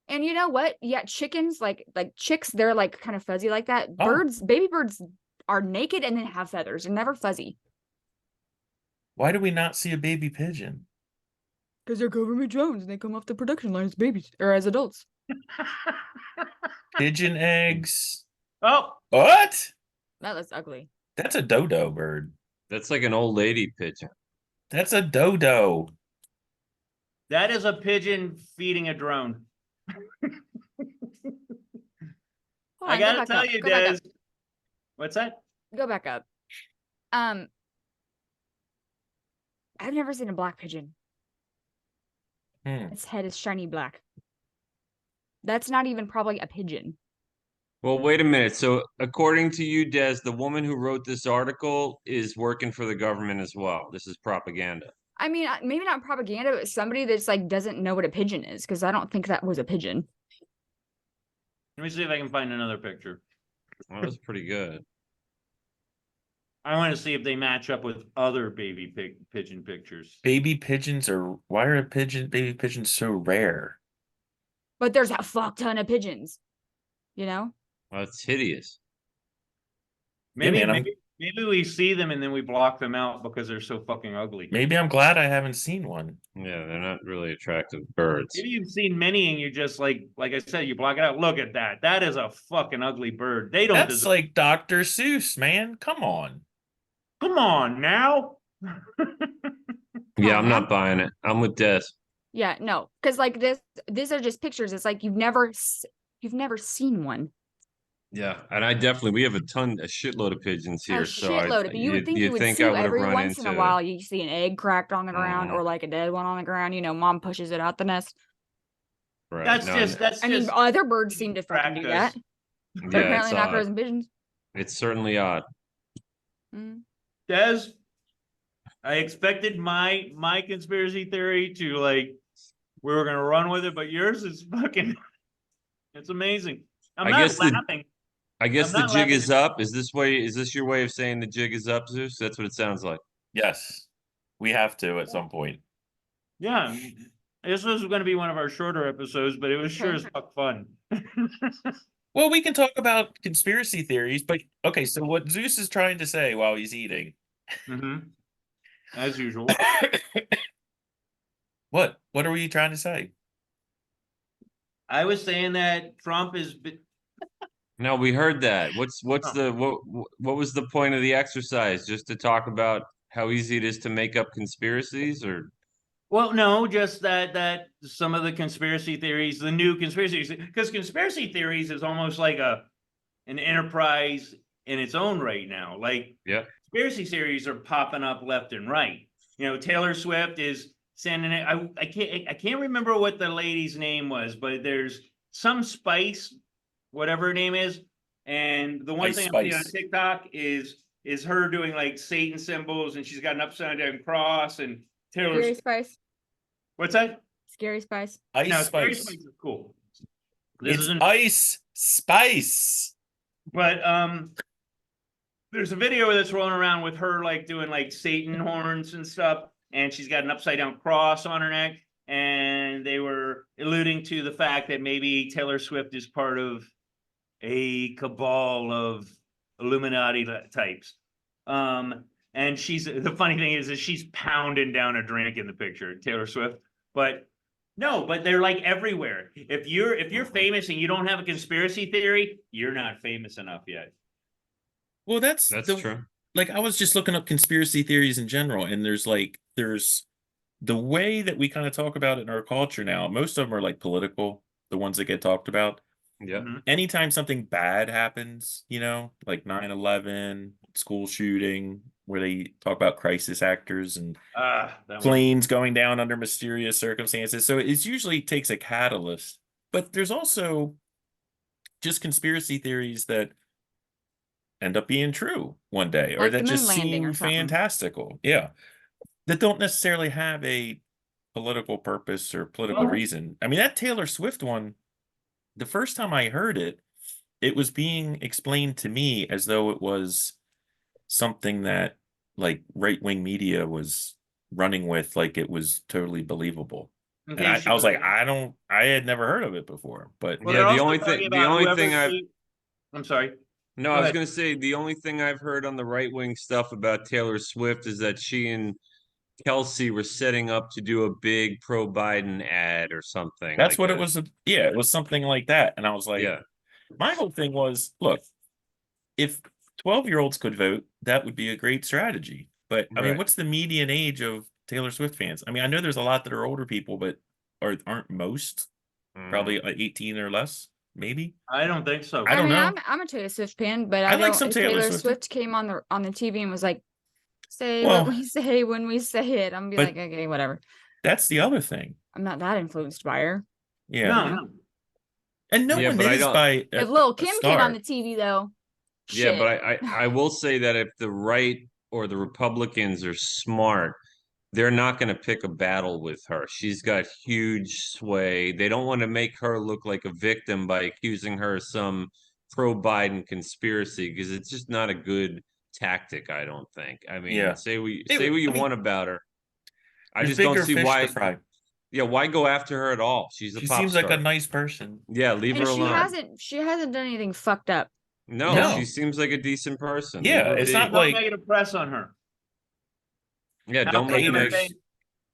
And you know what? Yeah, chickens, like chicks, they're like kind of fuzzy like that. Oh. Birds, baby birds are naked and then have feathers. They're never fuzzy. Why do we not see a baby pigeon? Because they're government drones and they come off the production line as babies or as adults. Pigeon eggs. Oh, What? That looks ugly. That's a dodo bird. That's like an old lady pigeon. That's a dodo. that is a pigeon feeding a drone. Hold I on, go gotta back tell up, you, go back Des. up, What's that? Go back up. I've never seen a black pigeon. Hmm. Its head is shiny black. That's not even probably a pigeon. Well, wait a minute. So, according to you, Des, the woman who wrote this article is working for the government as well. This is propaganda. I mean, maybe not propaganda, but somebody that's like doesn't know what a pigeon is, because I don't think that was a pigeon. Let me see if I can find another picture. Well, that's pretty good. I want to see if they match up with other baby pigeon pictures. Baby pigeons are. Why are baby pigeons so rare? But there's a fuck ton of pigeons. You know? Well, it's hideous. Maybe, man, maybe we see them and then we block them out because they're so fucking ugly. Maybe I'm glad I haven't seen one. Yeah, they're not really attractive birds. Maybe you've seen many and you just like I said, you block it out. Look at that. That is a fucking ugly bird. They don't That's deserve. like Dr. Seuss, man. Come on. Come on now. Yeah, I'm man. not buying it. I'm with Des. Yeah, no. Because like these are just pictures. It's like you've never seen one. Yeah, and we have a shitload of pigeons here. A So shitload of you would think you would see I would have every run once in a into- while you see an egg cracked on the ground Mhm. or like a dead one on the ground. You know, mom pushes it out the nest. Right, That's no, just that's I mean, just other birds seem to fucking do that. practice. But yeah, apparently it's not odd. crows and pigeons. It's certainly odd. Mm. Des, I expected my conspiracy theory to like we were gonna run with it, but yours is fucking it's amazing. I'm I not guess laughing. I guess I'm the not jig laughing is up. Is this your way of saying the jig is up, Zeus? That's what it sounds like. Yes. We have to at some point. Yeah. This was gonna be one of our shorter episodes, but it was sure as fuck fun. Well, we can talk about conspiracy theories, but okay, so what Zeus is trying to say while he's eating. Mm-hmm. As usual. What are you trying to say? I was saying that Trump is No, we heard that. What's Oh. the what was the point of the exercise? Just to talk about how easy it is to make up conspiracies, or well, no, just that some of the conspiracy theories, the new conspiracy, because conspiracy theories is almost like an enterprise in its own right now. Like yeah, conspiracy theories are popping up left and right. You know, Taylor Swift is sending it. I can't remember what the lady's name was, but there's some Spice, whatever her name is, and the one Ice thing I see on Spice. TikTok is her doing like Satan symbols, and she's got an upside down cross, and Taylor. Scary Spice. What's that? Scary Spice. Ice No, Scary Spice. Spice is cool. This It's isn't, Ice Spice. but there's a video that's rolling around with her like doing like Satan horns and stuff, and she's got an upside down cross on her neck, and they were alluding to the fact that maybe Taylor Swift is part of a cabal of Illuminati types. And the funny thing is she's pounding down a drink in the picture, Taylor Swift. But no, but they're like everywhere. If you're famous and you don't have a conspiracy theory, you're not famous enough yet. Well, that's true. Like I was just looking up conspiracy theories in general, and there's the way that we kind of talk about it in our culture now. Most of them are like political, the ones that get talked about. Yeah, Mhm. Anytime something bad happens, like 9/11, school shooting, where they talk about crisis actors and That one. planes going down under mysterious circumstances. So it usually takes a catalyst. But there's also just conspiracy theories that end up being true one day, or Like the that moon just landing or seem something. fantastical. Yeah. That don't necessarily have a political purpose or political Well- reason. I mean, that Taylor Swift one, the first time I heard it, it was being explained to me as though it was something that like right-wing media was running with, like it was totally believable. And Okay, I was like, sure. I had never heard of it before, but Well, Yeah, they're the also only talking thing, the about only whoever thing I've, I'm sorry. no, Go I was ahead. gonna say the only thing I've heard on the right wing stuff about Taylor Swift is that she and Kelsey were setting up to do a big pro Biden ad or something that's like what it that. was. Yeah, it was something like that. And I was like, Yeah, my whole thing was, look, if 12-year-olds could vote, that would be a great strategy. But I mean, right. what's the median age of Taylor Swift fans? I mean, I know there's a lot that are older people, but aren't most probably Mhm. 18 or less, maybe? I don't think so. I don't mean, know. I'm a Taylor Swift fan, but I I like don't. some If Taylor Taylor Swift. Swift came on the TV and was like, "Say Well, what we say when we say it," I'm gonna be but like, "Okay, whatever." that's the other thing. I'm not that influenced by her. Yeah. No, Yeah. no. And no Yeah, one but I is don't- by If Lil a Kim star. came on the TV though, Yeah, shit. but I will say that if the right or the Republicans are smart, they're not going to pick a battle with her. She's got huge sway. They don't want to make her look like a victim by accusing her of some pro-Biden conspiracy because it's just not a good tactic, I don't think. I mean, Yeah. say what I you mean, want about her. I there's just don't bigger see fish to why. fry. Yeah, why go after her at all? She's a She pop seems like a star. nice person. Yeah, leave Hey, her alone. she hasn't done anything fucked up. No, know? she seems like a decent person. Yeah, Leave her it's be. not No like negative press on her. Yeah, Not don't make haters. neg-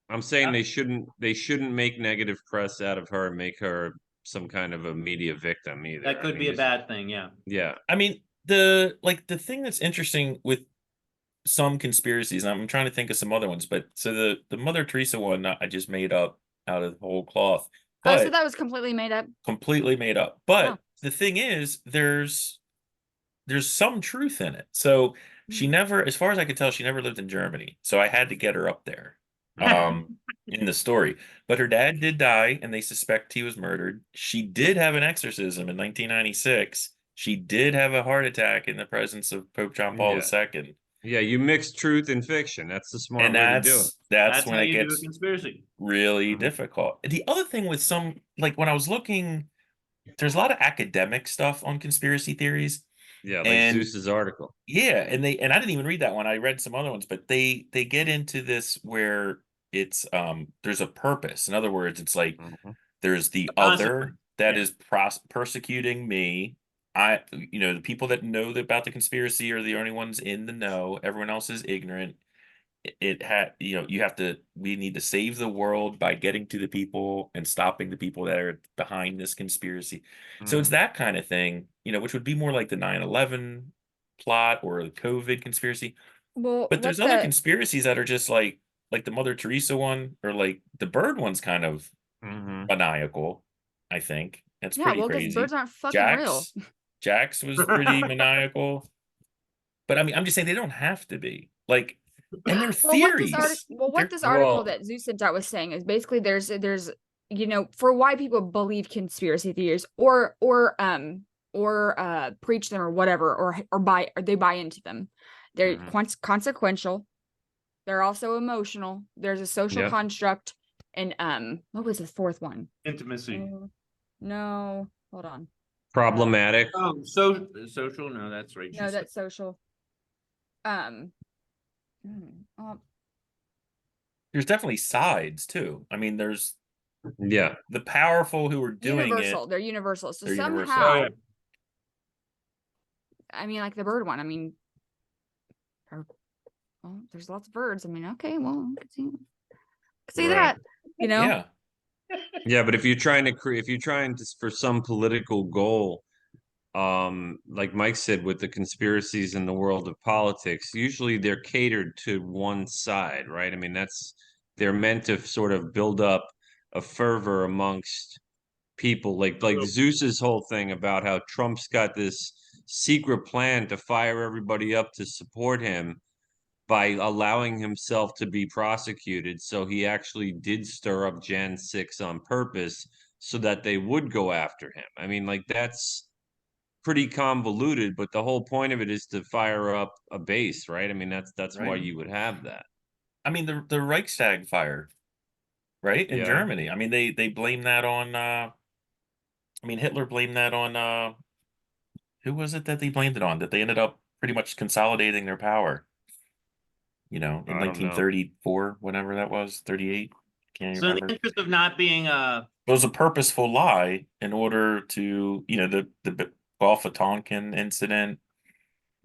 I'm saying Yeah. they shouldn't make negative press out of her and make her some kind of a media victim either. That I could mean, be a just- bad thing, yeah. Yeah. I mean, the thing that's interesting with some conspiracies, and I'm trying to think of some other ones, but so the Mother Teresa one I just made up out of the whole cloth, Oh, so but that was completely made up. completely made up. But Oh. the thing is, there's some truth in it. So she never, as far as I could tell, she never lived in Germany. So I had to get her up there. In the story. But her dad did die, and they suspect he was murdered. She did have an exorcism in 1996. She did have a heart attack in the presence of Pope John Paul Yeah. II. Yeah, you mix truth and fiction. That's the smart And way to do it. that's That's when how it you do a gets conspiracy. really Mhm. difficult. The other thing with some, like when I was looking, there's a lot of academic stuff on conspiracy theories. Yeah, like And Zeus's article. yeah, and I didn't even read that one. I read some other ones, but they get into this where it's there's a purpose. In other words, it's like Mhm. there's the Consequence. other that Yeah. is persecuting me. The people that know about the conspiracy are the only ones in the know. Everyone else is ignorant. We need to save the world by getting to the people and stopping the people that are behind this conspiracy. So it's Mhm. that kind of thing, which would be more like the 9/11 plot or the COVID conspiracy. Well, But there's other conspiracies that are just like the Mother Teresa one, or like the bird one's kind of Mhm. maniacal, I think. It's yeah, pretty well, because crazy. birds aren't fucking real. Jax was pretty maniacal. But I mean, I'm just saying they don't have to be. Like, and they're Well, theories. what this They're- article Well- that Zeus sent out was saying is basically there's for why people believe conspiracy theories or preach them or whatever or they buy into them. They're Mhm. consequential. They're also emotional. There's a social Yep. construct, and what was the fourth one? Intimacy. No, hold on. Problematic. Oh, social? No, that's right. No, that's social. There's definitely sides too. I mean, there's Yeah. the powerful who are doing universal. it. They're universal. So They're universal. somehow, Oh, yeah. I mean, like the bird one. I mean, well, there's lots of birds. I mean, okay, well, I could see Right. that. Yeah. Yeah, but if you're trying to for some political goal, like Mike said, with the conspiracies in the world of politics, usually they're catered to one side, right? I mean, they're meant to sort of build up a fervor amongst people, like Zeus's whole thing about how Trump's got this secret plan to fire everybody up to support him by allowing himself to be prosecuted. So he actually did stir up Jan 6 on purpose so that they would go after him. I mean, like that's pretty convoluted, but the whole point of it is to fire up a base, right? I mean, that's why Right. you would have that. I mean, the Reichstag fire, right, in Yeah. Germany. I mean, they blame that on. I mean, Hitler blamed that on. Who was it that they blamed it on? That they ended up pretty much consolidating their power. In I don't know. 1934, whatever that was, 38. Can't So in remember. the interest of not being It was a purposeful lie in order to, the Gulf of Tonkin incident,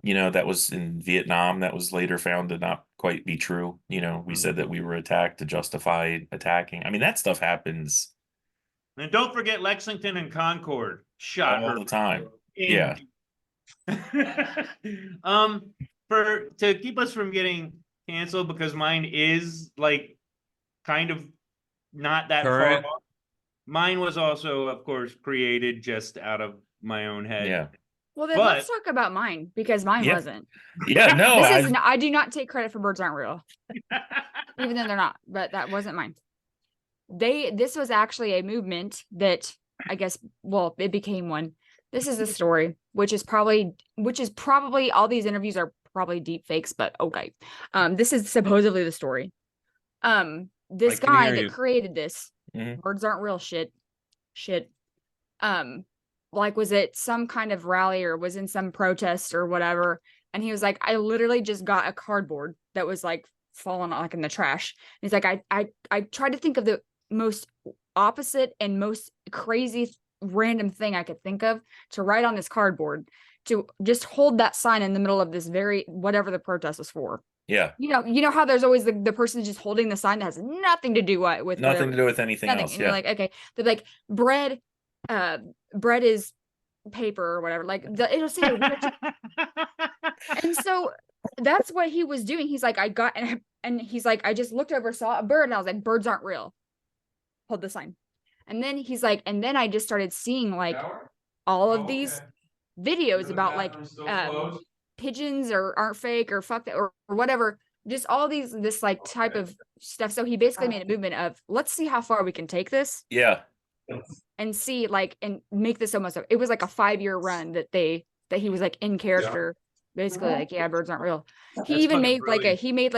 that was in Vietnam that was later found to not quite be true. We said that we were attacked to justify attacking. I mean, that stuff happens and don't forget Lexington and Concord shot all her the time. in- Yeah. to keep us from getting canceled, because mine is like kind of not that Current. far off. Mine was also, of course, created just out of my own head. Yeah. Well, then But- let's talk about mine, because mine Yeah. wasn't. Yeah. No, I do not take credit for Birds Aren't Real, even though they're not, but that wasn't mine. This was actually a movement that I guess, well, it became one. This is the story, which is probably all these interviews are probably deep fakes, but okay. This is supposedly the story. This I can guy hear that you. created this Mhm. Birds Aren't Real shit. Like was it some kind of rally or was in some protest or whatever, and he was like, I literally just got a cardboard that was like fallen like in the trash. And he's like, I tried to think of the most opposite and most crazy random thing I could think of to write on this cardboard, to just hold that sign in the middle of this very whatever the protest was for. yeah. You know how there's always the person just holding the sign that has nothing to do with Nothing whatever. to do with anything Nothing. else. And Yeah. you're like, okay, they're like bread is paper or whatever. Like it'll say and so that's what he was doing. He's like, and he's like, I just looked over, saw a bird, and I was like, birds aren't real. Hold the sign. And then he's like, and then I just started seeing like all of these videos about like pigeons aren't fake or fuck that or whatever. Just all this like type of stuff. So he basically made a movement of, let's see how far we can take this Yeah. and see like and make this almost it was like a 5-year run that he was like in character, basically like, yeah, birds aren't real. He That's even fucking made brilliant.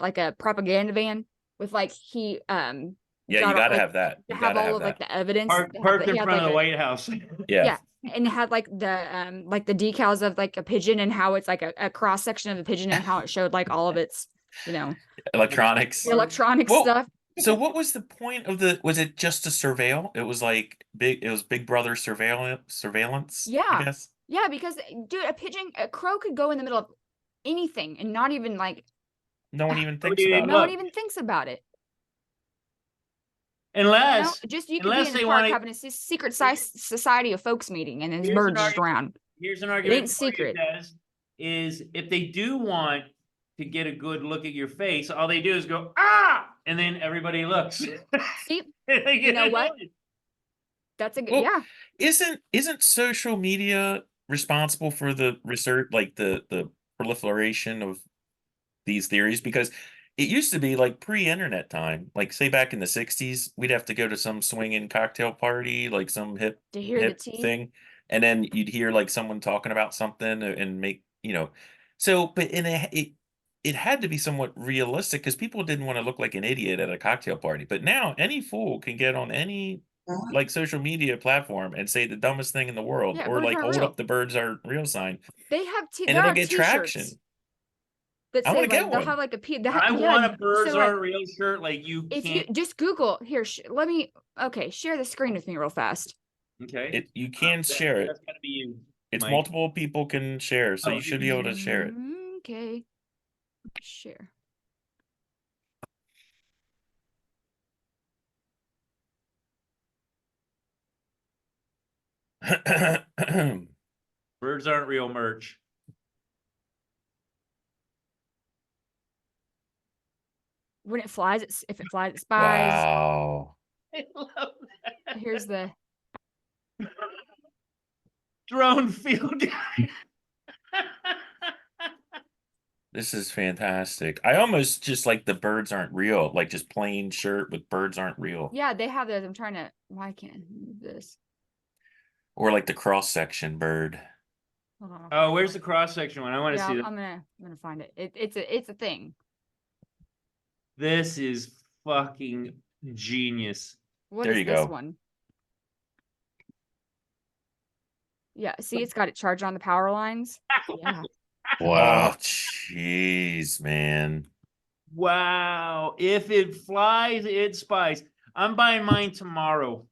like a propaganda van with like he Yeah. You got, gotta like, have that. to You have gotta all have of like that. the evidence. Parked in He had, front of the like, White House. Yeah. and it had like the decals of like a pigeon and how it's like a cross section of the pigeon and how it showed like all of its Electronics. electronic Well, stuff. So what was the point of was it just to surveil? It was like Big Brother surveillance, Yeah. I guess. Yeah, because dude, a crow could go in the middle of anything and not even like No one even thinks even about no it. one Look. even thinks about it. Unless Just you could be unless in they the park wanna- having a secret society of folks meeting and there's Here's an birds just argument. around. here's an argument ain't for you, secret. Des, is if they do want to get a good look at your face, all they do is go, ah, and then everybody looks. See, you know what? That's a good Well, yeah. Isn't social media responsible for the research, like the proliferation of these theories? Because it used to be like pre-internet time, like say back in the 60s, we'd have to go to some swinging cocktail party, like some hip To hear the tea. thing, and then you'd hear like someone talking about something and make so, but it had to be somewhat realistic because people didn't want to look like an idiot at a cocktail party. But now any fool can get on any like social media platform and say the dumbest thing in the world, Yeah, or birds like aren't hold real. up the birds aren't real sign, They have and there it'll are get t-shirts traction. that I say wanna get like they'll one. have like a p I yeah, want a birds so, like, are real shirt. Like you if can't. you just Google here, let me share the screen with me real fast. Okay. You can share it. That's gotta be you. It's Mike. multiple people can share, so Oh, you should be able to share it. Okay. Share. Birds aren't real merch. When it flies, if it flies, it spies. Wow. I love that. Here's the Drone field guide. This is fantastic. I almost just like the birds aren't real, like just plain shirt with birds aren't real. yeah, they have those. I'm trying to why can't I move this? Or like the cross section bird. Hold on, I'll Oh, find where's it. the cross section one? I want to Yeah, see I'm that. gonna find it. It's a thing. This is fucking genius. What There is you this go. one? Yeah, see, it's got it charged on the power lines. Yeah. Wow. Oh, jeez, man. Wow. If it flies, it spies. I'm buying mine tomorrow.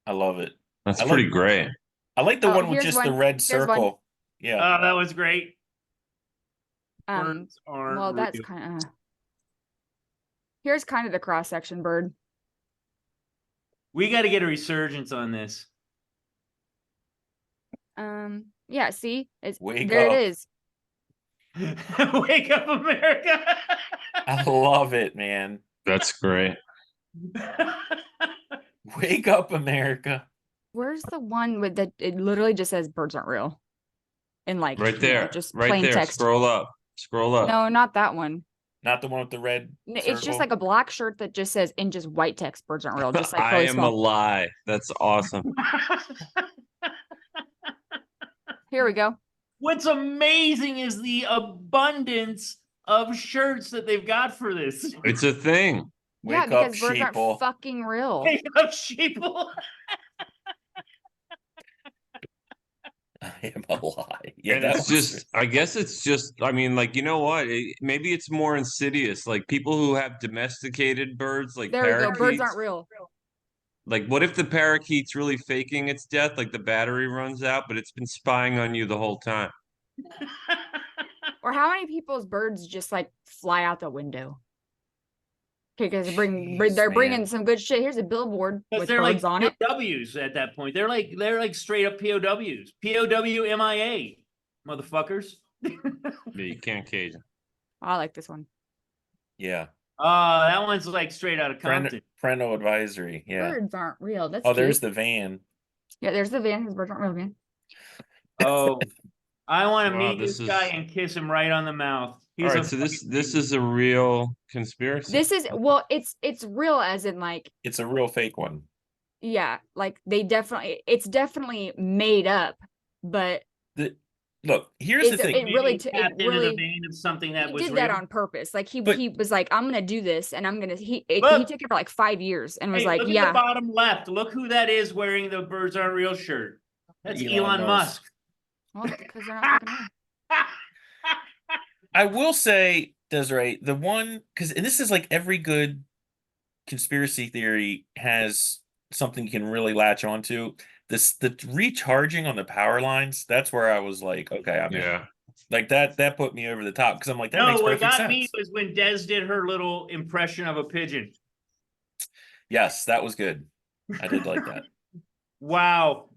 I love it. That's I pretty like- great. I like the Oh, one with here's just the one. red Here's one. circle. Yeah. Oh, that was great. Um, Birds aren't well, that's real. kind of. Here's kind of the cross section bird. We got to get a resurgence on this. Yeah, see, it's Wake there. up. It is. Wake up, America. I love it, man. That's great. Wake up, America. Where's the one with that? It literally just says birds aren't real, and like Right there. just Right plain there. text. Scroll up. Scroll up. No, not that one. Not the one with the red It's circle? just like a black shirt that just says in just white text, birds aren't real. Just like I really am small. a lie. That's awesome. Here we go. What's amazing is the abundance of shirts that they've got for this. It's a thing. Yeah, Wake up, because birds sheeple. aren't fucking real. Wake up, sheeple. I am a lie. Yeah, And that it's was just, I guess it's just, I mean, like, you know what? Maybe it's more insidious. Like people who have domesticated birds, like There we go. parakeets. Birds aren't real. Like, what if the parakeet's really faking its death? Like the battery runs out, but it's been spying on you the whole time. Or how many people's birds just like fly out the window? Okay, because Jeez, they're man. bringing some good shit. Here's a billboard Because with they're like birds on it. POWs at that point. They're like straight up POWs. POW MIA, motherfuckers. Yeah, you can't cage them. I like this one. Yeah. That one's like straight out of Compton. Parental advisory. Yeah. Birds aren't real. That's Oh, there's cute. the van. Yeah, there's the van. His birds aren't real, man. Oh, I want to Wow, meet this this guy is- and kiss him right on the mouth. All right, so this is a real conspiracy. This is well, it's real as in like It's a real fake one. yeah, like it's definitely made up, but Look, here's the It's- thing. it really Maybe t- it tapped into really- the vein of something that he was did real. that on purpose. Like he But- was like, I'm gonna do this, and I'm gonna he Look. took it for like 5 years and was Hey, like, look at yeah, the bottom left. Look who that is wearing the birds aren't real shirt. That's Elon Elon Musk. Musk. well, because they're not fucking real. I will say, Desiree, the one and this is like every good conspiracy theory has something you can really latch onto. The recharging on the power lines, that's where I was like, okay, I'm in. Yeah. Like that put me over the top because I'm like, that No, makes what perfect got me sense. was when Des did her little impression of a pigeon. Yes, that was good. I did like that. Wow.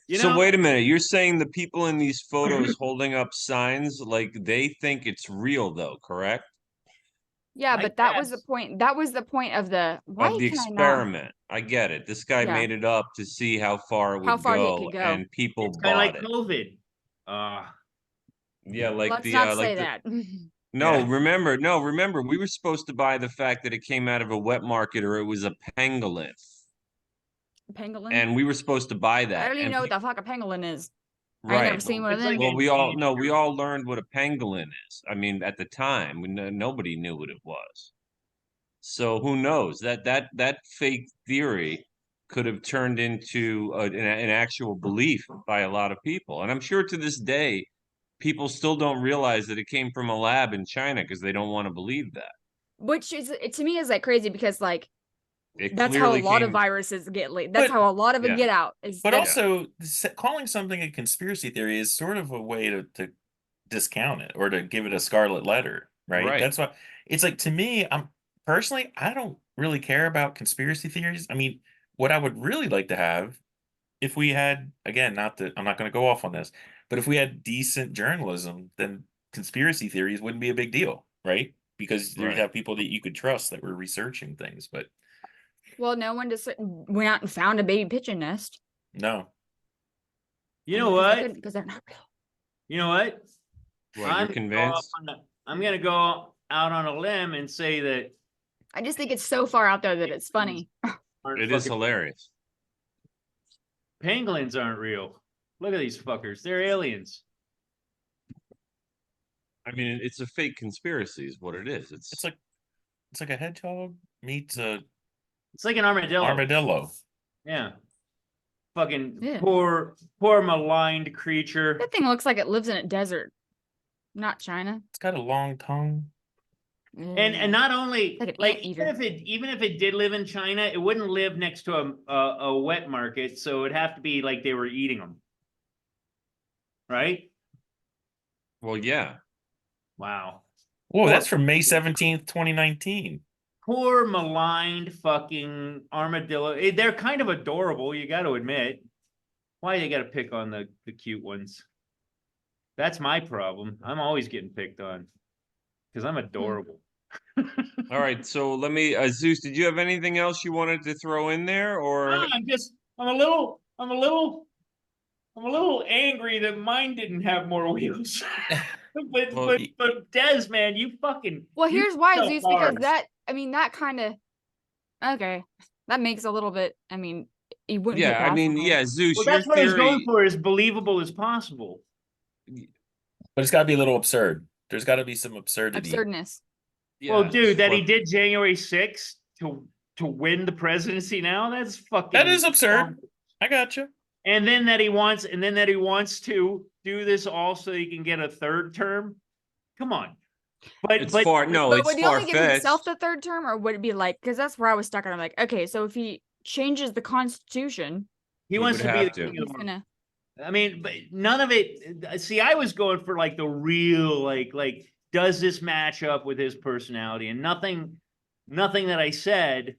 You So know, wait a minute. You're saying the people in these photos holding up signs, like they think it's real, though, correct? Yeah, I but that was the guess. point. That was the point of the why Of the can I not? experiment. I get it. This guy Yeah. made it up to see how far it would How far he go, could go. and people it's kind of bought like it. COVID. Yeah, like Let's the not like say the, that. No, Yeah. remember, we were supposed to buy the fact that it came out of a wet market or it was a pangolin. Pangolin. And we were supposed to buy that. I don't even and know what the fuck a pangolin is. I right. never seen one of It's them. like Well, a- we all learned what a pangolin is. I mean, at the time, nobody knew what it was. So who knows? That fake theory could have turned into an actual belief by a lot of people. And I'm sure to this day, people still don't realize that it came from a lab in China because they don't want to believe that. Which is to me is like crazy because like It that's how a clearly lot of came- viruses get leaked. That's But- how a lot of it Yeah. get out. Is But that- also, calling something a conspiracy theory is sort of a way to discount it or to give it a scarlet letter, right? Right. That's why it's like, to me, personally, I don't really care about conspiracy theories. I mean, what I would really like to have, if we had, again, I'm not going to go off on this, but if we had decent journalism, then conspiracy theories wouldn't be a big deal, right? Because you'd Right. have people that you could trust that were researching things. But well, no one just went out and found a baby pigeon nest. no, You know what? Because they're not real. You know what? What, I'm you're gonna go off convinced? on I'm gonna go out on a limb and say that I just think it's so far out there that it's funny. aren't It is fucking- hilarious. pangolins aren't real. Look at these fuckers. They're aliens. I mean, it's a fake conspiracy, is what it is. It's like a hedgehog meets a It's like an armadillo. armadillo. Yeah. Fucking Yeah. poor maligned creature. That thing looks like it lives in a desert, not China. It's got a long tongue. And not only Like an like anteater. even if it did live in China, it wouldn't live next to a wet market, so it'd have to be like they were eating them. Right? Well, yeah. Wow. Whoa, that's from May 17th, 2019. Poor maligned fucking armadillo. They're kind of adorable, you got to admit. Why you got to pick on the cute ones? That's my problem. I'm always getting picked on because I'm adorable. All right, so let me, Zeus, did you have anything else you wanted to throw in there, or? No, I'm a little angry that mine didn't have more wheels. Well, but Des, man, you fucking. Well, you here's why, sell Zeus, because cars. that kind of okay. That makes a little bit. I mean, you wouldn't. Yeah, get I past mean, the whole yeah, Zeus, Well, your that's what I was going theory. for, as believable as possible. But it's got to be a little absurd. There's got to be some absurdity. absurdness. Well, Yeah, dude, that he but- did January 6th to win the presidency now, that's fucking. That is absurd. I got you. And then that he wants to do this all so he can get a third term. Come on. It's far, no, But it's would he only give far-fetched. himself the third term, or would it be like? Because that's where I was stuck. And I'm like, okay, so if he changes the Constitution, he He wants would to be have the to. king he's of the world. gonna. I mean, but none of it. See, I was going for like the real, like, does this match up with his personality? And nothing that I said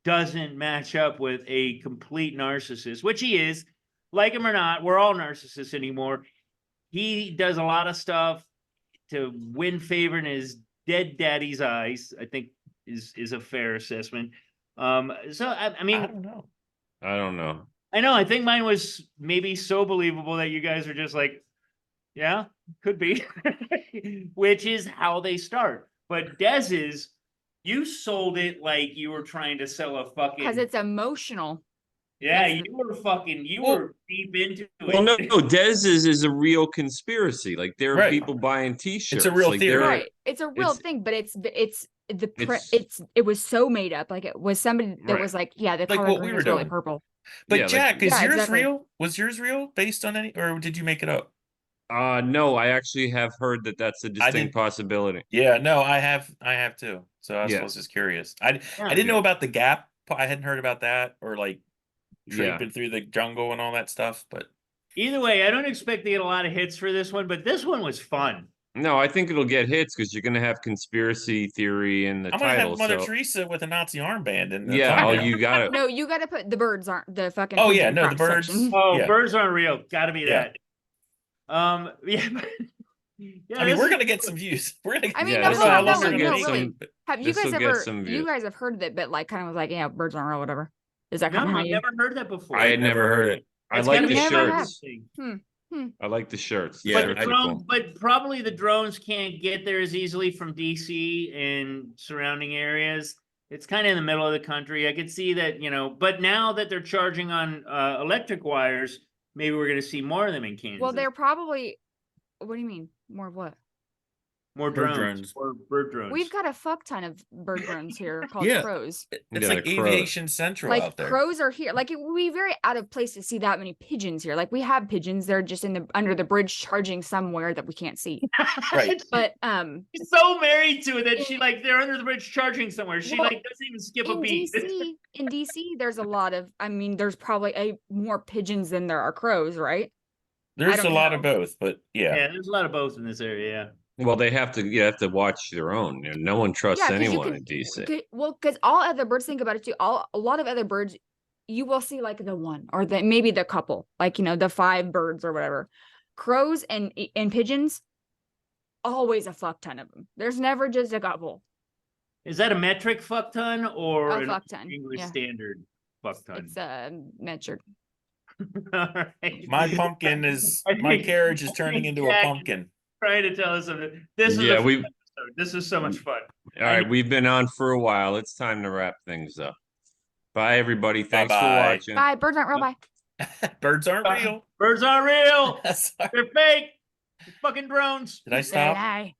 doesn't match up with a complete narcissist, which he is. Like him or not, we're all narcissists anymore. He does a lot of stuff to win favor in his dead daddy's eyes. I think is a fair assessment. So I mean, I don't know. I don't know. I know. I think mine was maybe so believable that you guys are just like, yeah, could be, which is how they start. But Dez's, you sold it like you were trying to sell a fucking. Because it's emotional. Yeah, that's you were fucking. You Well- were deep into it. Well, no, Dez is a real conspiracy. Like, there are Right. people buying T-shirts. real like, theory. there are- Right. It's a real it's- thing, but it was so made up. Like it was somebody that Right. was like, yeah, the Like color what we green were is really doing. purple. But Yeah, like- Jack, is Yeah, yours exactly. real? Was yours real based on any, or did you make it up? No, I actually have heard that that's a distinct didn't- possibility. Yeah, no, I have too. So I Yeah. was just curious. I didn't Yeah. know about the gap. I hadn't heard about that, or like Yeah. traipsing through the jungle and all that stuff. But Either way, I don't expect to get a lot of hits for this one, but this one was fun. No, I think it'll get hits because you're going to have conspiracy theory in the I'm gonna title. have Mother So, Teresa with a Nazi armband in the yeah, thumbnail. you got it. No, you got to put the birds aren't the fucking. Oh, yeah, pigeon no, the cross birds- section. Oh, Yeah. birds aren't real. Got to be Yeah. that. Yeah. But, yeah, I mean, this we're is- gonna get some views. We're gonna. I mean, Yeah, no, this hold will on, no, also no, get no, some- really. Have you this guys will get ever? some You views. guys have heard of it, but like kind of was like, yeah, birds aren't real, whatever. Is that No, kind of how I've you? never heard that before. I had never heard it. I It's like gotta the be Never have. shirts. interesting. I like the shirts. The Yeah, shirts But, are cool. but probably the drones can't get there as easily from DC and surrounding areas. It's kind of in the middle of the country. I could see that, but now that they're charging on electric wires, maybe we're going to see more of them in Kansas. Well, they're probably. What do you mean? More of what? more bird drones, drones. or bird drones. We've got a fuck ton of bird drones here called Yeah. crows. It's Yeah, like the crows. aviation central Like out there. crows are here. Like it would be very out of place to see that many pigeons here. Like we have pigeons, they're just under the bridge charging somewhere that we can't see. Right. But She's so married to it that she they're under the bridge charging somewhere. She Well, doesn't even skip a in beat. DC, there's a lot of. I mean, there's probably more pigeons than there are crows, right? There's a don't lot know. of both, but yeah. Yeah, there's a lot of both in this area. Yeah. Well, you have to watch their own. No one trusts 'cause you anyone can- in DC. Well, because all other birds, think about it too. A lot of other birds, you will see like the one or maybe the couple, like the 5 birds or whatever. Crows and pigeons, always a fuck ton of them. There's never just a couple. Is that a metric fuck ton or A an fuck ton, English yeah. standard fuck ton? It's metric. All right. My pumpkin is I my think- carriage is I turning think into a Jack- pumpkin. Trying to tell us something. This is Yeah, a fun we've- episode. This is so much fun. All right, we've been on for a while. It's time to wrap things up. Bye, everybody. Thanks for Bye-bye. watching. Bye, birds aren't real. Bye. Birds aren't Bye. real. Birds aren't real. Sorry. They're fake. Fucking drones. Did I It's a stop? lie.